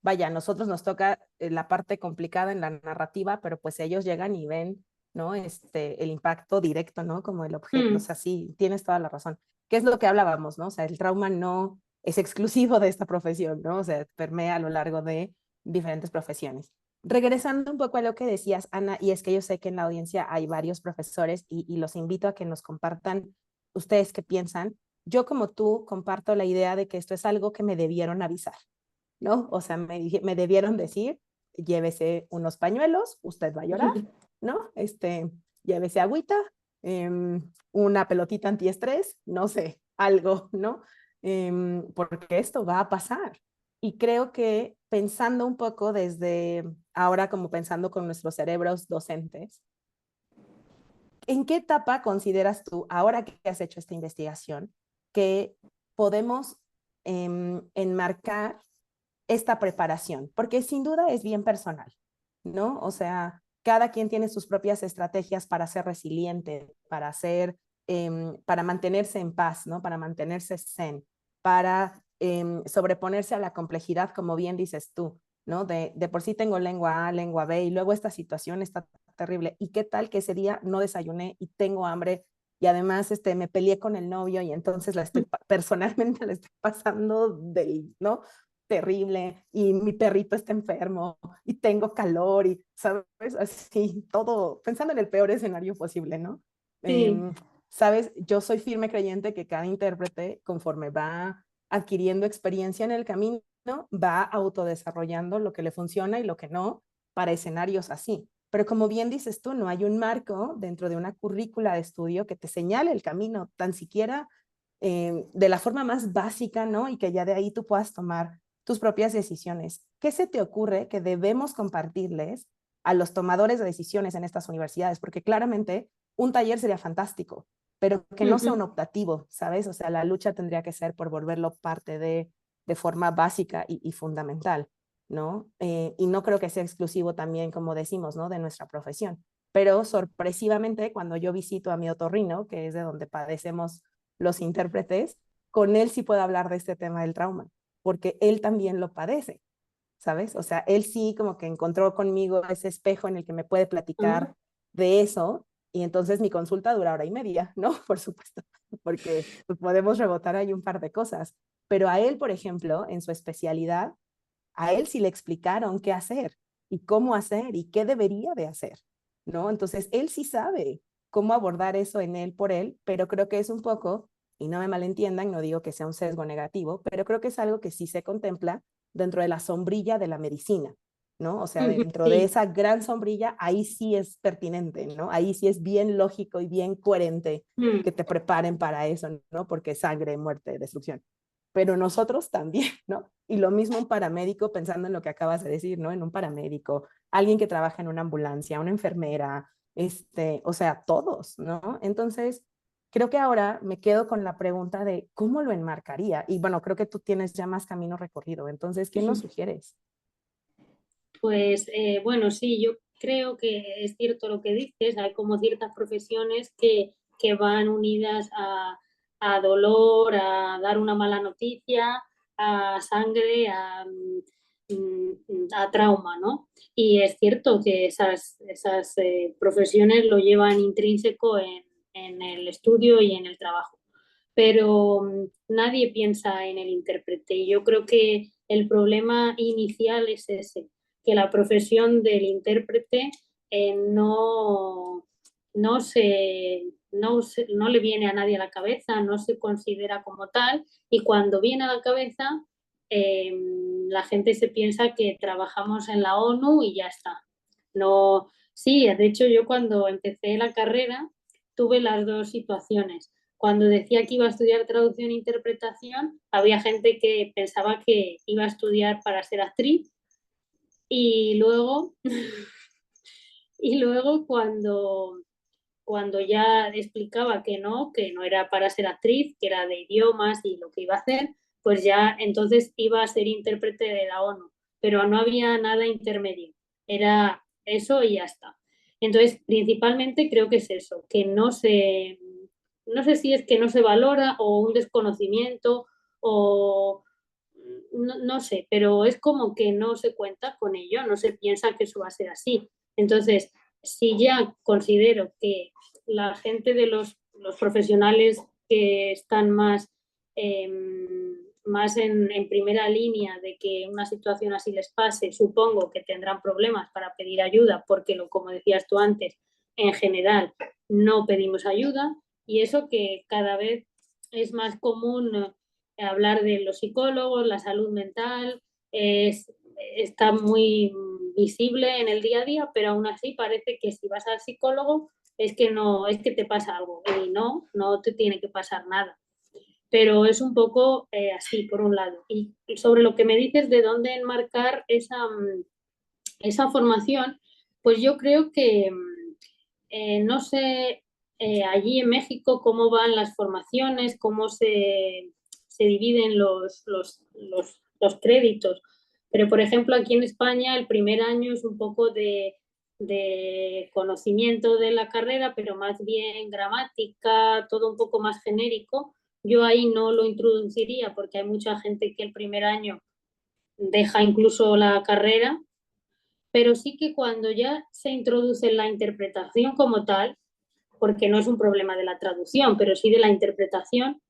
vaya, a nosotros nos toca la parte complicada en la narrativa, pero pues ellos llegan y ven, ¿no? El impacto directo, ¿no? Como el objeto, o Mm, sea, sí, tienes toda la razón. ¿Qué es lo que hablábamos, no? O sea, el trauma no es exclusivo de esta profesión, ¿no? O sea, permea a lo largo de diferentes profesiones. Regresando un poco a lo que decías, Ana, y es que yo sé que en la audiencia hay varios profesores y los invito a que nos compartan ustedes qué piensan. Yo como tú comparto la idea de que esto es algo que me debieron avisar, ¿no? O sea, me debieron decir, llévese unos pañuelos, usted va a llorar, ¿no? Llévese agüita, una pelotita antiestrés, no sé, algo, ¿no? Porque esto va a pasar. Y creo que pensando un poco desde ahora, como pensando con nuestros cerebros docentes, ¿en qué etapa consideras tú, ahora que has hecho esta investigación, que podemos enmarcar esta preparación? Porque sin duda es bien personal, ¿no? O sea, cada quien tiene sus propias estrategias para ser resiliente, para mantenerse en paz, ¿no? Para mantenerse zen, para sobreponerse a la complejidad, como bien dices tú, ¿no? De por sí tengo lengua A, lengua B, y luego esta situación está terrible. ¿Y qué tal que ese día no desayuné y tengo hambre? Y además me peleé con el novio y entonces personalmente la estoy pasando ¿no? Terrible y mi perrito está enfermo y tengo calor y, ¿sabes? Así, todo, pensando en el peor escenario posible, ¿no? sí, Eh, ¿Sabes? Yo soy firme creyente que cada intérprete, conforme va adquiriendo experiencia en el camino, va autodesarrollando lo que le funciona y lo que no para escenarios así. Pero como bien dices tú, no hay un marco dentro de una currícula de estudio que te señale el camino, tan siquiera de la forma más básica, ¿no? Y que ya de ahí tú puedas tomar tus propias decisiones. ¿Qué se te ocurre que debemos compartirles a los tomadores de decisiones en estas universidades? Porque claramente un taller sería fantástico, pero que no sea un ujú, optativo, ¿sabes? O sea, la lucha tendría que ser por volverlo parte de forma básica y fundamental, ¿no? Y no creo que sea exclusivo también, como decimos, ¿no? De nuestra profesión. Pero sorpresivamente, cuando yo visito a mi otorrino, que es de donde padecemos los intérpretes, con él sí puedo hablar de este tema del trauma. porque él también lo padece, ¿sabes? O sea, él sí como que encontró conmigo ese espejo en el que me puede platicar de eso y entonces mi consulta dura hora y media, ¿no? Por supuesto, porque pues, podemos rebotar ahí un par de cosas. Pero a él, por ejemplo, en su especialidad, a él sí le explicaron qué hacer y cómo hacer y qué debería de hacer, ¿no? Entonces, él sí sabe cómo abordar eso en él por él, pero creo que es un poco, y no me malentiendan, no digo que sea un sesgo negativo, pero creo que es algo que sí se contempla dentro de la sombrilla de la medicina, ¿no? O sea, dentro de Sí. esa gran sombrilla, ahí sí es pertinente, ¿no? Ahí sí es bien lógico y bien coherente que te preparen para eso, ¿no? Porque sangre, muerte, destrucción, pero nosotros también, ¿no? Y lo mismo un paramédico, pensando en lo que acabas de decir, ¿no? En un paramédico, alguien que trabaja en una ambulancia, una enfermera, o sea, todos, ¿no? Entonces, creo que ahora me quedo con la pregunta de cómo lo enmarcaría. Y bueno, creo que tú tienes ya más camino recorrido. Entonces, ¿qué nos sugieres? Pues bueno, sí, yo creo que es cierto lo que dices, hay como ciertas profesiones que van unidas a dolor, a dar una mala noticia, a sangre, a trauma, ¿no? Y es cierto que esas profesiones lo llevan intrínseco en el estudio y en el trabajo, pero nadie piensa en el intérprete. Y yo creo que el problema inicial es ese, que la profesión del intérprete no le viene a nadie a la cabeza, no se considera como tal, y cuando viene a la cabeza, eh, la gente se piensa que trabajamos en la ONU y ya está. No, sí, de hecho yo cuando empecé la carrera tuve las dos situaciones. Cuando decía que iba a estudiar traducción e interpretación, había gente que pensaba que iba a estudiar para ser actriz y luego, y luego cuando ya explicaba que no era para ser actriz, que era de idiomas y lo que iba a hacer, pues ya entonces iba a ser intérprete de la ONU, pero no había nada intermedio, era eso y ya está. Entonces, principalmente creo que es eso, que no sé si es que no se valora o un desconocimiento o no sé, pero es como que no se cuenta con ello, no se piensa que eso va a ser así. Entonces, si ya considero que la gente de los profesionales que están más en primera línea de que una situación así les pase, supongo que tendrán problemas para pedir ayuda, porque como decías tú antes, en general no pedimos ayuda, y eso que cada vez es más común hablar de los psicólogos, la salud mental, está muy visible en el día a día, pero aún así parece que si vas al psicólogo es que no, es que te pasa algo y no te tiene que pasar nada. Pero es un poco así, por un lado. Y sobre lo que me dices de dónde enmarcar esa formación, pues yo creo que, no sé, allí en México cómo van las formaciones, cómo se dividen los créditos. Pero, por ejemplo, aquí en España el primer año es un poco de conocimiento de la carrera, pero más bien gramática, todo un poco más genérico. Yo ahí no lo introduciría porque hay mucha gente que el primer año deja incluso la carrera, pero sí que cuando ya se introduce la interpretación como tal, porque no es un problema de la traducción, pero sí de la interpretación,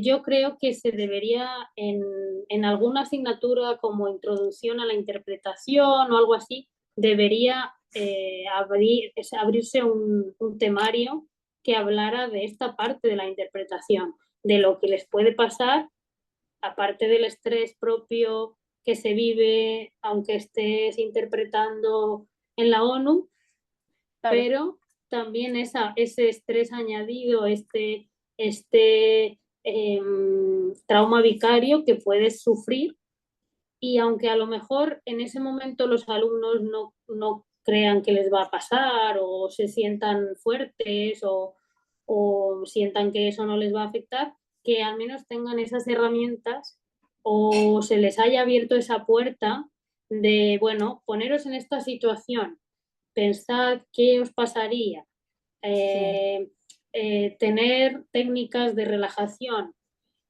yo creo que se debería en alguna asignatura como introducción a la interpretación o algo así, debería abrirse un temario que hablara de esta parte de la interpretación, de lo que les puede pasar, aparte del estrés propio que se vive, aunque estés interpretando en la ONU, Claro. pero también ese estrés añadido, este trauma vicario que puedes sufrir, y aunque a lo mejor en ese momento los alumnos no crean que les va a pasar o se sientan fuertes o sientan que eso no les va a afectar, que al menos tengan esas herramientas o se les haya abierto esa puerta de, bueno, poneros en esta situación, pensad qué os pasaría, Sí. tener técnicas de relajación,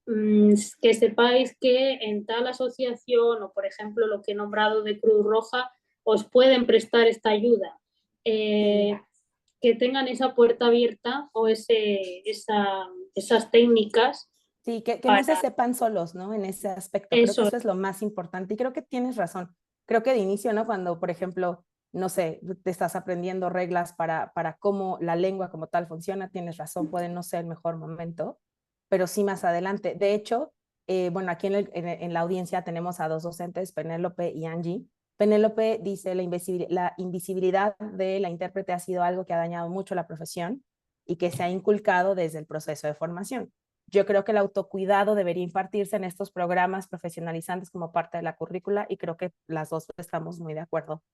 que sepáis que en tal asociación o, por ejemplo, lo que he nombrado de Cruz Roja, os pueden prestar esta ayuda. Que tengan esa puerta abierta o esas técnicas Sí, que no se para sepan solos, ¿no? En ese aspecto. Creo que eso. eso es lo más importante y creo que tienes razón. Creo que de inicio, ¿no? Cuando, por ejemplo, no sé, te estás aprendiendo reglas para cómo la lengua como tal funciona, tienes razón, puede no ser el mejor momento, pero sí más adelante. De hecho, bueno, aquí en la audiencia tenemos a dos docentes, Penélope y Angie. Penélope dice la invisibilidad de la intérprete ha sido algo que ha dañado mucho la profesión y que se ha inculcado desde el proceso de formación. Yo creo que el autocuidado debería impartirse en estos programas profesionalizantes como parte de la currícula y creo que las dos estamos muy de acuerdo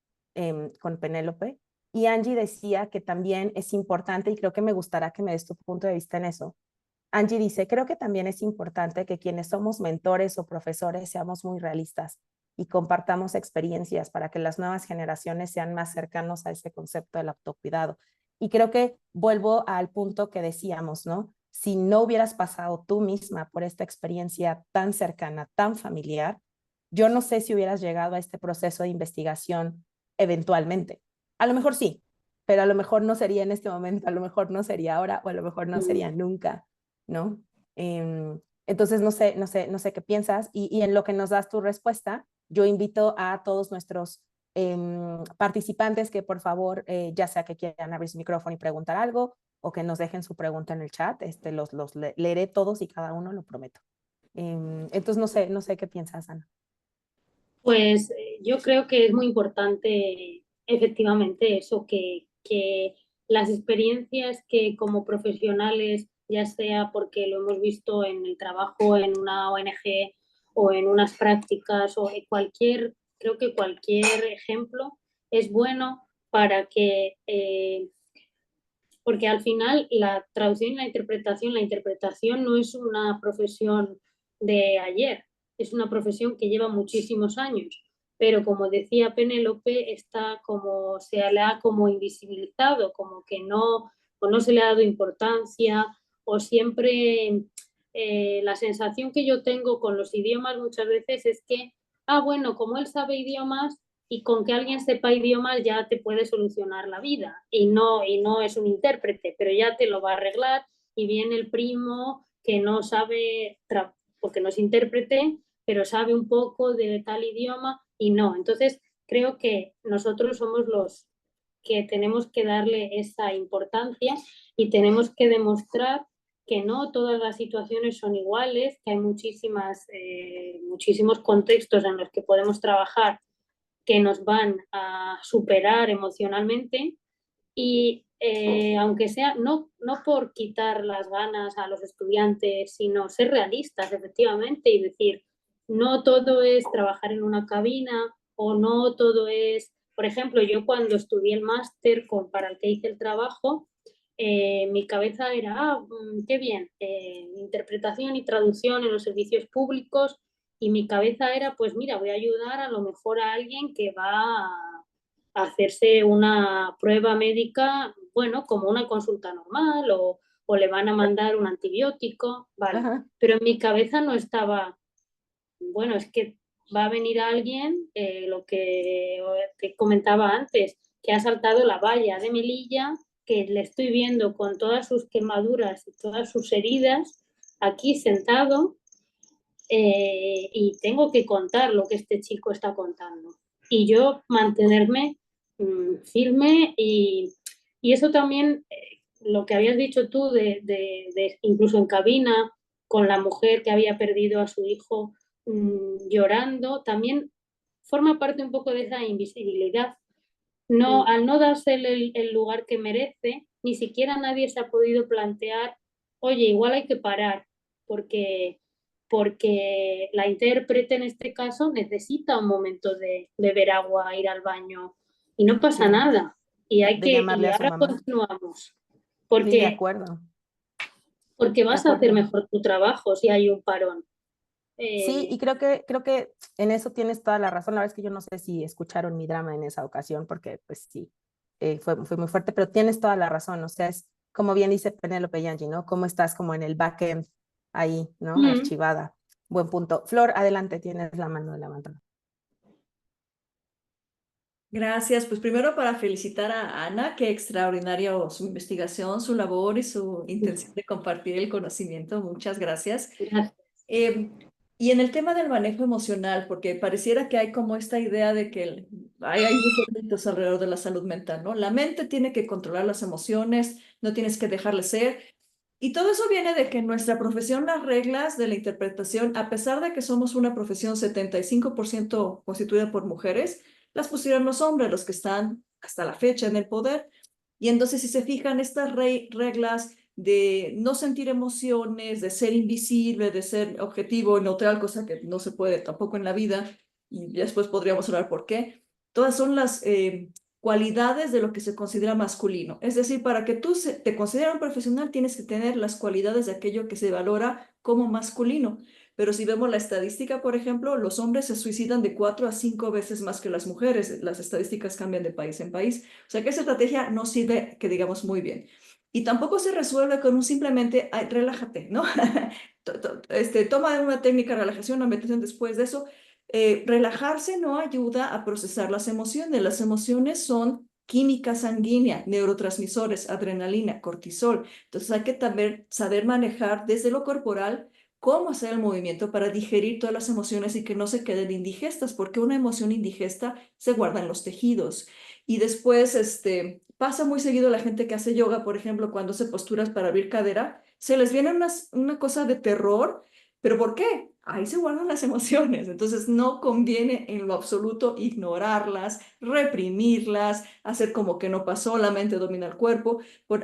con Penélope. Y Angie decía que también es importante, y creo que me gustará que me des tu punto de vista en eso. Angie dice, creo que también es importante que quienes somos mentores o profesores seamos muy realistas y compartamos experiencias para que las nuevas generaciones sean más cercanos a ese concepto del autocuidado. Y creo que vuelvo al punto que decíamos, ¿no? Si no hubieras pasado tú misma por esta experiencia tan cercana, tan familiar, yo no sé si hubieras llegado a este proceso de investigación eventualmente. A lo mejor sí, pero a lo mejor no sería en este momento, a lo mejor no sería ahora o a lo mejor no sería nunca, ¿no? Entonces, no sé qué piensas y en lo que nos das tu respuesta, yo invito a todos nuestros participantes que por favor, ya sea que quieran abrir su micrófono y preguntar algo o que nos dejen su pregunta en el chat, los leeré todos y cada uno, lo prometo. Entonces, no sé qué piensas, Ana. Pues yo creo que es muy importante efectivamente eso, que las experiencias que como profesionales, ya sea porque lo hemos visto en el trabajo en una ONG o en unas prácticas o en creo que cualquier ejemplo es bueno para que, porque al final la traducción y la interpretación no es una profesión de ayer, es una profesión que lleva muchísimos años, pero como decía Penélope, está como, se le ha como invisibilizado, como que no, o no se le ha dado importancia, o siempre la sensación que yo tengo con los idiomas muchas veces es que, bueno, como él sabe idiomas, y con que alguien sepa idiomas ya te puede solucionar la vida y no es un intérprete, pero ya te lo va a arreglar y viene el primo que no sabe, porque no es intérprete, pero sabe un poco de tal idioma y no. Entonces, creo que nosotros somos los que tenemos que darle esa importancia y tenemos que demostrar que no todas las situaciones son iguales, que hay muchísimos contextos en los que podemos trabajar que nos van a superar emocionalmente y aunque sea, no por quitar las ganas a los estudiantes, sino ser realistas efectivamente y decir, no todo es trabajar en una cabina o no todo es, por ejemplo, yo cuando estudié el máster para el que hice el trabajo, mi cabeza era, qué bien, interpretación y traducción en los servicios públicos y mi cabeza era, pues mira, voy a ayudar a lo mejor a alguien que va a hacerse una prueba médica, bueno, como una consulta normal o le van a mandar un antibiótico, vale. Ajá. Pero en mi cabeza no estaba, bueno, es que va a venir alguien, lo que te comentaba antes, que ha saltado la valla de Melilla, que le estoy viendo con todas sus quemaduras y todas sus heridas aquí sentado y tengo que contar lo que este chico está contando. Y yo mantenerme firme y eso también, lo que habías dicho tú de incluso en cabina, con la mujer que había perdido a su hijo llorando, también forma parte un poco de esa invisibilidad. No, Sí. al no darse el lugar que merece, ni siquiera nadie se ha podido plantear, oye, igual hay que parar, porque, porque la intérprete en este caso necesita un momento de beber agua, ir al baño, y no pasa Sí, nada. de llamarle Y a su ahora mamá. continuamos, Sí, de porque, acuerdo, porque de vas a hacer acuerdo. mejor tu trabajo si hay un parón. Sí, Eh, y creo que en eso tienes toda la razón. La verdad es que yo no sé si escucharon mi drama en esa ocasión, porque pues sí, fue muy fuerte, pero tienes toda la razón. O sea, es como bien dice Penélope Yangi, ¿no? Cómo estás como en el backend ahí, ¿no? Mm. Archivada. Buen punto. Flor, adelante, tienes la mano levantada. Gracias. Pues primero para felicitar a Ana, qué extraordinario su investigación, su labor y su intención de compartir el conocimiento. Muchas gracias. Gracias. Eh, y en el tema del manejo emocional, porque pareciera que hay como esta idea de que hay muchos mitos alrededor de la salud mental, ¿no? La mente tiene que controlar las emociones, no tienes que dejarle ser. Y todo eso viene de que en nuestra profesión las reglas de la interpretación, a pesar de que somos una profesión 75% constituida por mujeres, las pusieron los hombres, los que están hasta la fecha en el poder. Y entonces, si se fijan, estas reglas de no sentir emociones, de ser invisible, de ser objetivo, neutral, cosa que no se puede tampoco en la vida, y después podríamos hablar por qué, todas son las cualidades de lo que se considera masculino. Es decir, para que tú te consideres un profesional, tienes que tener las cualidades de aquello que se valora como masculino. Pero si vemos la estadística, por ejemplo, los hombres se suicidan de 4 a 5 veces más que las mujeres. Las estadísticas cambian de país en país. O sea que esa estrategia no sirve, que digamos, muy bien. Y tampoco se resuelve con un simplemente, ay, relájate, ¿no? Toma una técnica de relajación, una meditación después de eso. Relajarse no ayuda a procesar las emociones. Las emociones son química sanguínea, neurotransmisores, adrenalina, cortisol. Entonces hay que también saber manejar desde lo corporal cómo hacer el movimiento para digerir todas las emociones y que no se queden indigestas, porque una emoción indigesta se guarda en los tejidos. Y después, pasa muy seguido la gente que hace yoga, por ejemplo, cuando hace posturas para abrir cadera, se les viene una cosa de terror. ¿Pero por qué? Ahí se guardan las emociones. Entonces no conviene en lo absoluto ignorarlas, reprimirlas, hacer como que no pasó, la mente domina el cuerpo.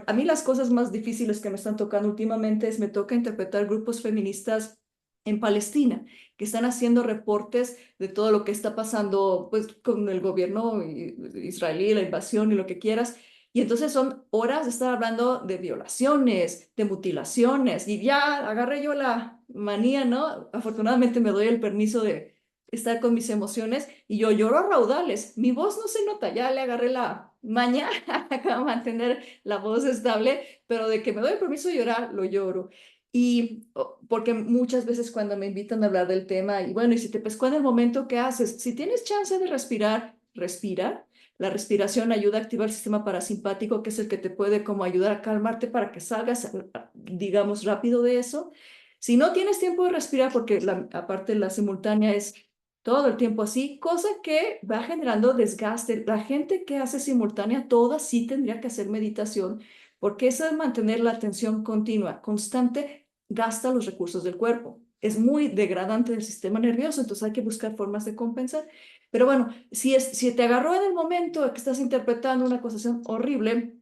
A mí las cosas más difíciles que me están tocando últimamente es me toca interpretar grupos feministas en Palestina, que están haciendo reportes de todo lo que está pasando pues, con el gobierno israelí, la invasión y lo que quieras. Y entonces son horas de estar hablando de violaciones, de mutilaciones, y ya agarré yo la manía, ¿no? Afortunadamente me doy el permiso de estar con mis emociones y yo lloro a raudales. Mi voz no se nota, ya le agarré la maña para mantener la voz estable, pero de que me doy el permiso de llorar, lo lloro. Y porque muchas veces cuando me invitan a hablar del tema, y bueno, y si te pescó en el momento, ¿qué haces? Si tienes chance de respirar, respira. La respiración ayuda a activar el sistema parasimpático, que es el que te puede como ayudar a calmarte para que salgas, digamos, rápido de eso. Si no tienes tiempo de respirar, porque aparte la simultánea es todo el tiempo así, cosa que va generando desgaste. La gente que hace simultánea, toda sí tendría que hacer meditación, porque eso es mantener la atención continua, constante, gasta los recursos del cuerpo. Es muy degradante del sistema nervioso, entonces hay que buscar formas de compensar. Pero bueno, si te agarró en el momento que estás interpretando una acusación horrible,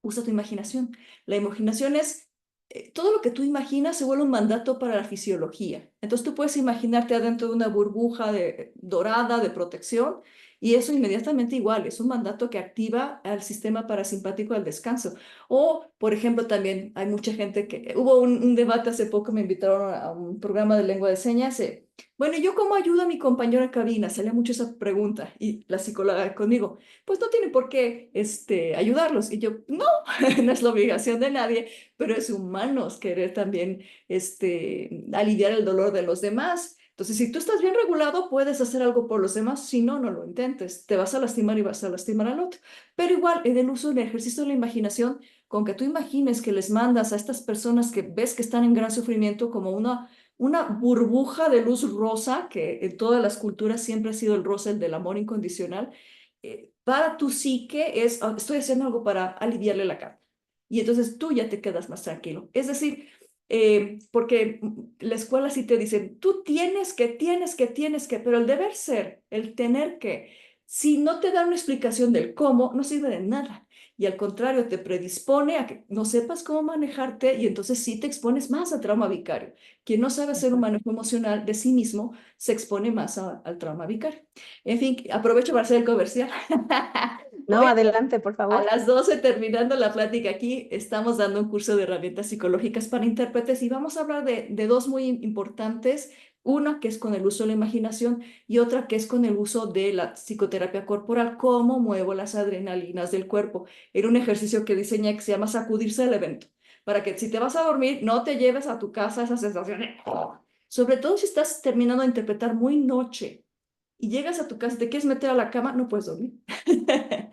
usa tu imaginación. La imaginación es todo lo que tú imaginas se vuelve un mandato para la fisiología. Entonces tú puedes imaginarte adentro de una burbuja dorada de protección y eso inmediatamente igual es un mandato que activa al sistema parasimpático del descanso. O, por ejemplo, también hay mucha gente que hubo un debate hace poco, me invitaron a un programa de lengua de señas. Bueno, ¿y yo cómo ayudo a mi compañero en cabina? Salía mucho esa pregunta y la psicóloga conmigo, pues no tiene por qué ayudarlos. Y yo, no, no es la obligación de nadie, pero es humanos querer también aliviar el dolor de los demás. Entonces, si tú estás bien regulado, puedes hacer algo por los demás. Si no, no lo intentes. Te vas a lastimar y vas a lastimar al otro. Pero igual, en el uso del ejercicio de la imaginación, con que tú imagines que les mandas a estas personas que ves que están en gran sufrimiento como una burbuja de luz rosa, que en todas las culturas siempre ha sido el rosa, el del amor incondicional, para tu psique es, estoy haciendo algo para aliviarle la carga. Y entonces tú ya te quedas más tranquilo. Es decir, porque la escuela sí te dice, tú tienes que, pero el deber ser, el tener que, si no te dan una explicación del cómo, no sirve de nada. Y al contrario, te predispone a que no sepas cómo manejarte y entonces sí te expones más a trauma vicario. Quien no sabe hacer un manejo emocional de sí mismo se expone más al trauma vicario. En fin, aprovecho para hacer el comercial. No, Hoy adelante, por a favor. las 12, terminando la plática aquí, estamos dando un curso de herramientas psicológicas para intérpretes y vamos a hablar de dos muy importantes. Una que es con el uso de la imaginación y otra que es con el uso de la psicoterapia corporal, cómo muevo las adrenalinas del cuerpo. Era un ejercicio que diseñé que se llama sacudirse del evento. para que si te vas a dormir no te lleves a tu casa esa sensación de... Sobre todo si estás terminando de interpretar muy noche y llegas a tu casa y te quieres meter a la cama, no puedes dormir.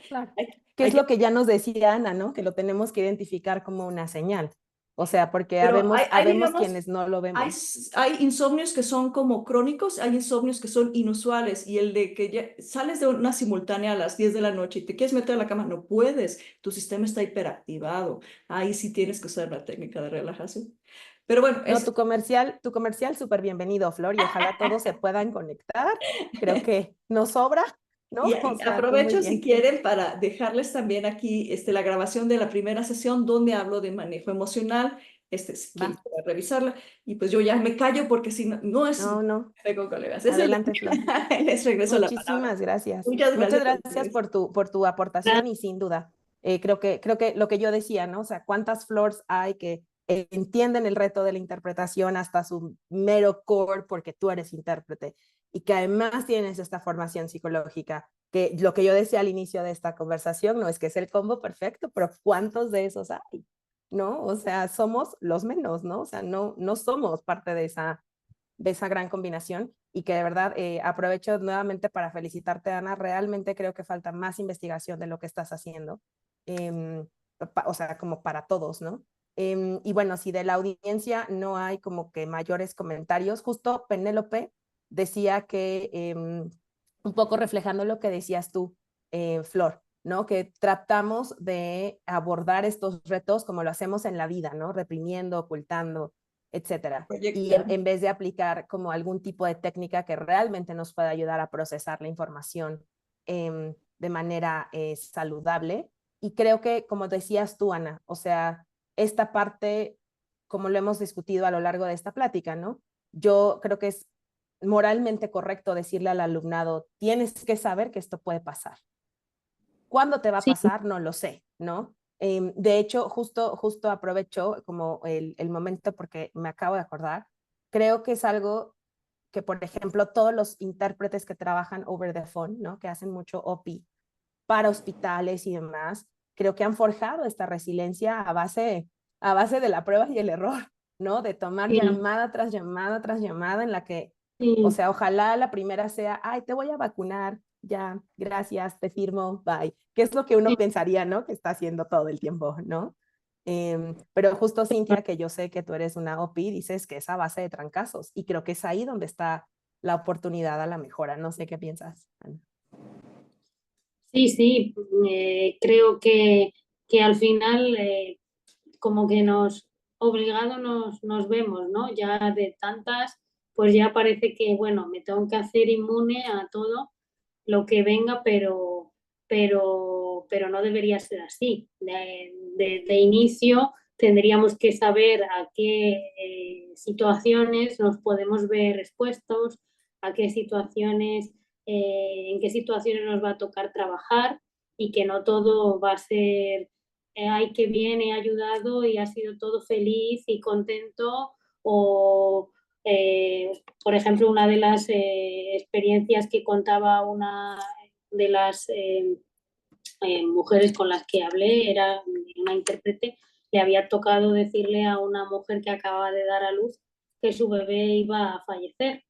Claro. Hay, Que hay es que... lo que ya nos decía Ana, ¿no? Que lo tenemos que identificar como una señal. O sea, porque Pero habemos digamos, quienes no lo hay, vemos. hay insomnios que son como crónicos, hay insomnios que son inusuales y el de que ya sales de una simultánea a las 10 de la noche y te quieres meter a la cama, no puedes, tu sistema está hiperactivado. Ahí sí tienes que usar la técnica de relajación. Pero bueno, No, es... tu comercial súper bienvenido, Flor, y ojalá todos se puedan conectar. Creo que nos sobra, ¿no? O Y sea, tú muy aprovecho si bien. quieren para dejarles también aquí la grabación de la primera sesión donde hablo de manejo emocional, si quieren Va. revisarla. Y pues yo ya me callo porque si no, no es No, no. con colegas, es el... Adelante, Flor. Les regreso la palabra. Muchísimas gracias. Muchas Muchas gracias a gracias ustedes. por tu aportación y sin duda, creo que lo que yo decía, ¿no? O sea, cuántas Flors hay que entienden el reto de la interpretación hasta su mero core porque tú eres intérprete y que además tienes esta formación psicológica, que lo que yo decía al inicio de esta conversación no es que es el combo perfecto, pero ¿cuántos de esos hay? ¿No? O sea, somos los menos, ¿no? O sea, no somos parte de esa gran combinación y que de verdad aprovecho nuevamente para felicitarte, Ana. Realmente creo que falta más investigación de lo que estás haciendo, eh, o sea, como para todos, ¿no? Y bueno, si de la audiencia no hay como que mayores comentarios, justo Penélope decía que un poco reflejando lo que decías tú, Flor, ¿no? Que tratamos de abordar estos retos como lo hacemos en la vida, ¿no? Reprimiendo, ocultando, etcétera. Y Proyectar. en vez de aplicar como algún tipo de técnica que realmente nos pueda ayudar a procesar la información de manera saludable. Y creo que, como decías tú, Ana, o sea, esta parte, como lo hemos discutido a lo largo de esta plática, ¿no? Yo creo que es moralmente correcto decirle al alumnado, tienes que saber que esto puede pasar. ¿Cuándo te va a Sí, pasar? No lo sé, ¿no? De hecho, justo aprovecho como el momento porque me acabo de acordar. Creo que es algo que, por ejemplo, todos los intérpretes que trabajan over the phone, ¿no? Que hacen mucho OP para hospitales y demás, creo que han forjado esta resiliencia a base de la prueba y el error, ¿no? De tomar sí, llamada tras llamada tras llamada en la que, o sí. sea, ojalá la primera sea, ay, te voy a vacunar, ya, gracias, te firmo, bye. Que es lo que uno Sí. pensaría, ¿no? Que está haciendo todo el tiempo, ¿no? Pero justo, Cintia, que yo sé que tú eres una OP, dices que es a base de trancazos y creo que es ahí donde está la oportunidad a la mejora. No sé qué piensas, Ana. Sí, sí, creo que al final como que nos obligados nos vemos, ¿no? Ya de tantas, pues ya parece que, bueno, me tengo que hacer inmune a todo lo que venga, pero no debería ser así. De inicio tendríamos que saber a qué situaciones nos podemos ver expuestos, a qué situaciones, en qué situaciones nos va a tocar trabajar y que no todo va a ser, ay, qué bien, he ayudado y ha sido todo feliz y contento o por ejemplo, una de las experiencias que contaba una de las mujeres con las que hablé, era una intérprete, le había tocado decirle a una mujer que acaba de dar a luz que su bebé iba a fallecer.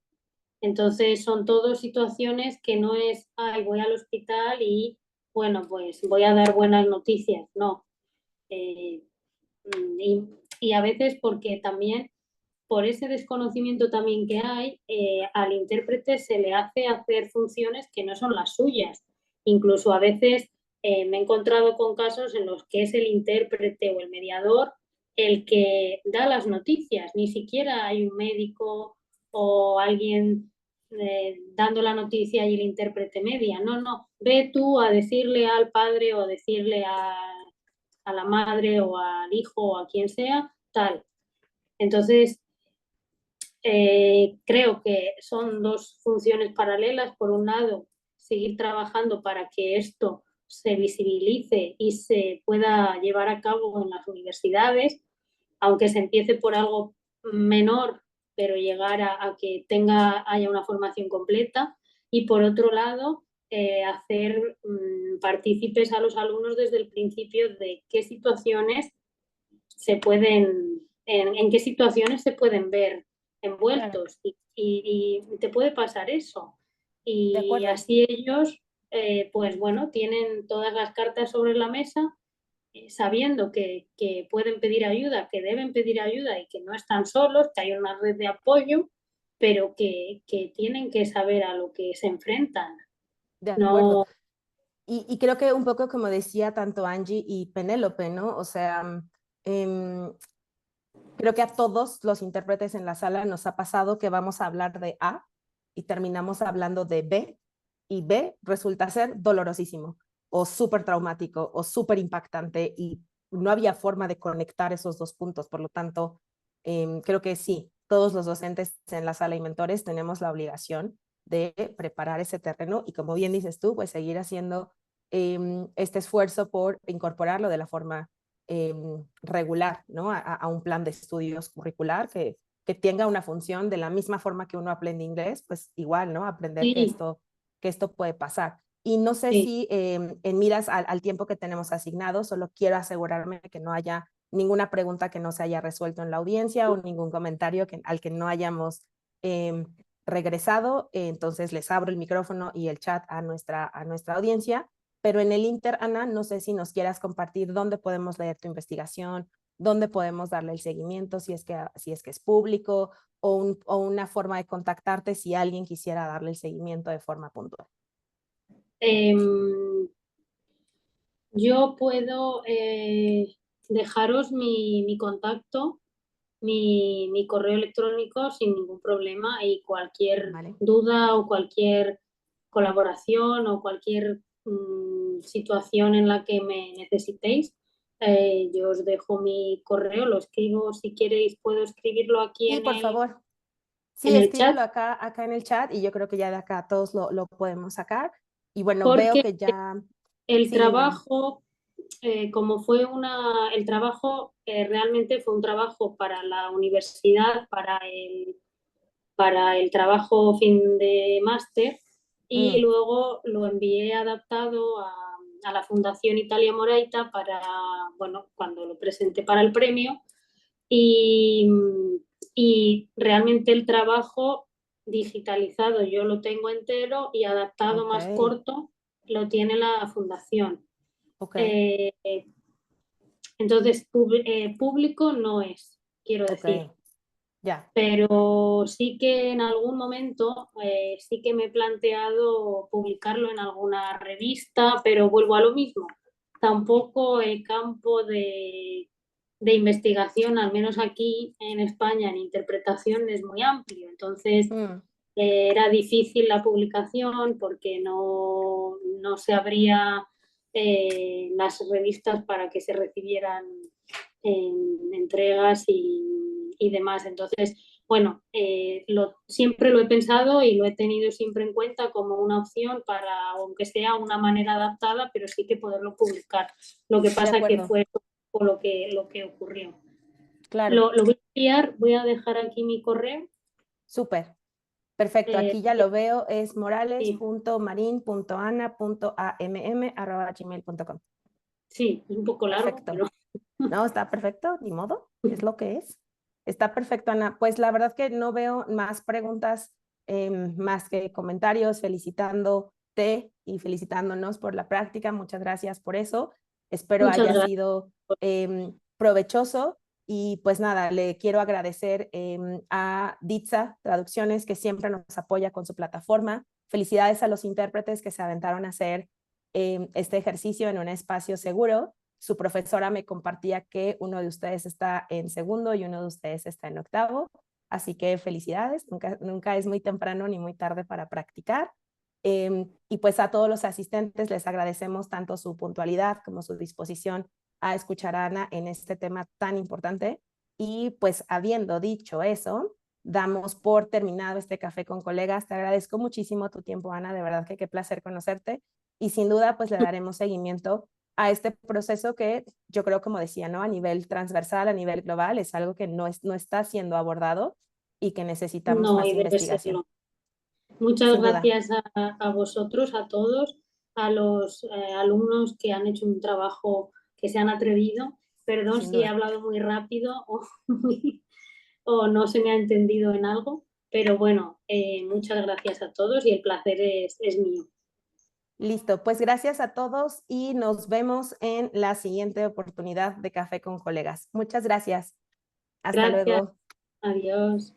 Entonces son todas situaciones que no es, ay, voy al hospital y bueno, pues voy a dar buenas noticias, no. Eh, y, y a veces porque también por ese desconocimiento también que hay, al intérprete se le hace hacer funciones que no son las suyas. Incluso a veces me he encontrado con casos en los que es el intérprete o el mediador el que da las noticias, ni siquiera hay un médico o alguien dando la noticia y el intérprete media. No, no, ve tú a decirle al padre o decirle a la madre o al hijo o a quien sea, tal. Entonces, creo que son dos funciones paralelas. Por un lado, seguir trabajando para que esto se visibilice y se pueda llevar a cabo en las universidades, aunque se empiece por algo menor, pero llegar a que haya una formación completa. Y por otro lado, hacer partícipes a los alumnos desde el principio de qué situaciones se pueden, en qué situaciones se pueden ver Claro, envueltos y te puede pasar eso. de Y acuerdo. así ellos, pues bueno, tienen todas las cartas sobre la mesa, sabiendo que pueden pedir ayuda, que deben pedir ayuda y que no están solos, que hay una red de apoyo, pero que tienen que saber a lo que se enfrentan. De acuerdo. No, Y creo que un poco como decía tanto Angie y Penélope, ¿no? O sea, creo que a todos los intérpretes en la sala nos ha pasado que vamos a hablar de A y terminamos hablando de B, y B resulta ser dolorosísimo o súper traumático o súper impactante, y no había forma de conectar esos dos puntos. Por lo tanto, creo que sí, todos los docentes en la sala y mentores tenemos la obligación de preparar ese terreno y, como bien dices tú, pues seguir haciendo este esfuerzo por incorporarlo de la forma regular, ¿no? A un plan de estudios curricular que tenga una función de la misma forma que uno aprende inglés, pues igual, ¿no? Aprender sí, que esto puede pasar. Y no sé sí. si en miras al tiempo que tenemos asignado, solo quiero asegurarme que no haya ninguna pregunta que no se haya resuelto en la audiencia o ningún comentario al que no hayamos regresado. Entonces les abro el micrófono y el chat a nuestra audiencia. Pero en el Inter, Ana, no sé si nos quieras compartir dónde podemos leer tu investigación, dónde podemos darle el seguimiento, si es que es público, o una forma de contactarte si alguien quisiera darle el seguimiento de forma puntual. Yo puedo dejaros mi contacto, mi correo electrónico sin ningún problema, y cualquier ¿Vale? duda o cualquier colaboración o cualquier situación en la que me necesitéis, yo os dejo mi correo, lo escribo si queréis, puedo escribirlo aquí Sí, por favor. Sí, en el chat, escríbelo acá en el chat y yo creo que ya de acá todos lo podemos sacar. Y bueno, veo porque que ya... el Sí, dime. trabajo, como fue el trabajo realmente fue un trabajo para la universidad, para el trabajo fin de máster, y Mm, luego lo envié adaptado a la Fundación Italia Moraita para, bueno, cuando lo presenté para el premio, y, y realmente el trabajo digitalizado yo lo tengo entero y adaptado ok, más corto lo tiene la Fundación. ok, Eh, entonces, público no es, quiero ok, decir, ya, pero sí que en algún momento sí que me he planteado publicarlo en alguna revista, pero vuelvo a lo mismo. Tampoco el campo de investigación, al menos aquí en España, en interpretación es muy amplio. Entonces, mm, era difícil la publicación porque no se abría las revistas para que se recibieran en entregas y demás. Entonces, bueno, siempre lo he pensado y lo he tenido siempre en cuenta como una opción para, aunque sea una manera adaptada, pero sí que poderlo publicar. Lo que de pasa que acuerdo, fue lo que ocurrió. claro, Lo voy a enviar, voy a dejar aquí mi correo. súper. Perfecto, Eh, aquí ya lo veo, es sí, morales.marin.ana.amm@gmail.com. sí, es un poco largo, Perfecto. pero No, está perfecto, ni modo, es lo que es. Está perfecto, Ana. Pues la verdad que no veo más preguntas, más que comentarios, felicitándote y felicitándonos por la práctica. Muchas gracias por eso. Espero muchas haya gracias. sido provechoso. Y pues nada, le quiero agradecer a Ditsa Traducciones, que siempre nos apoya con su plataforma. Felicidades a los intérpretes que se aventaron a hacer este ejercicio en un espacio seguro. Su profesora me compartía que uno de ustedes está en segundo y uno de ustedes está en octavo. Así que felicidades, nunca es muy temprano ni muy tarde para practicar. Y pues a todos los asistentes les agradecemos tanto su puntualidad como su disposición a escuchar a Ana en este tema tan importante. Y pues habiendo dicho eso, damos por terminado este café con colegas. Te agradezco muchísimo tu tiempo, Ana, de verdad que qué placer conocerte. Y sin duda, pues le daremos seguimiento a este proceso que yo creo, como decía, ¿no? A nivel transversal, a nivel global, es algo que no está siendo abordado y que necesitamos No, más y debe investigación, serlo. Muchas sin duda. gracias a vosotros, a todos, a los alumnos que han hecho un trabajo, que se han atrevido, Perdón Sin si he duda. hablado muy rápido o no se me ha entendido en algo, pero bueno, muchas gracias a todos y el placer es mío. Listo, pues gracias a todos y nos vemos en la siguiente oportunidad de Café con Colegas. Muchas gracias. Hasta Gracias, luego. adiós.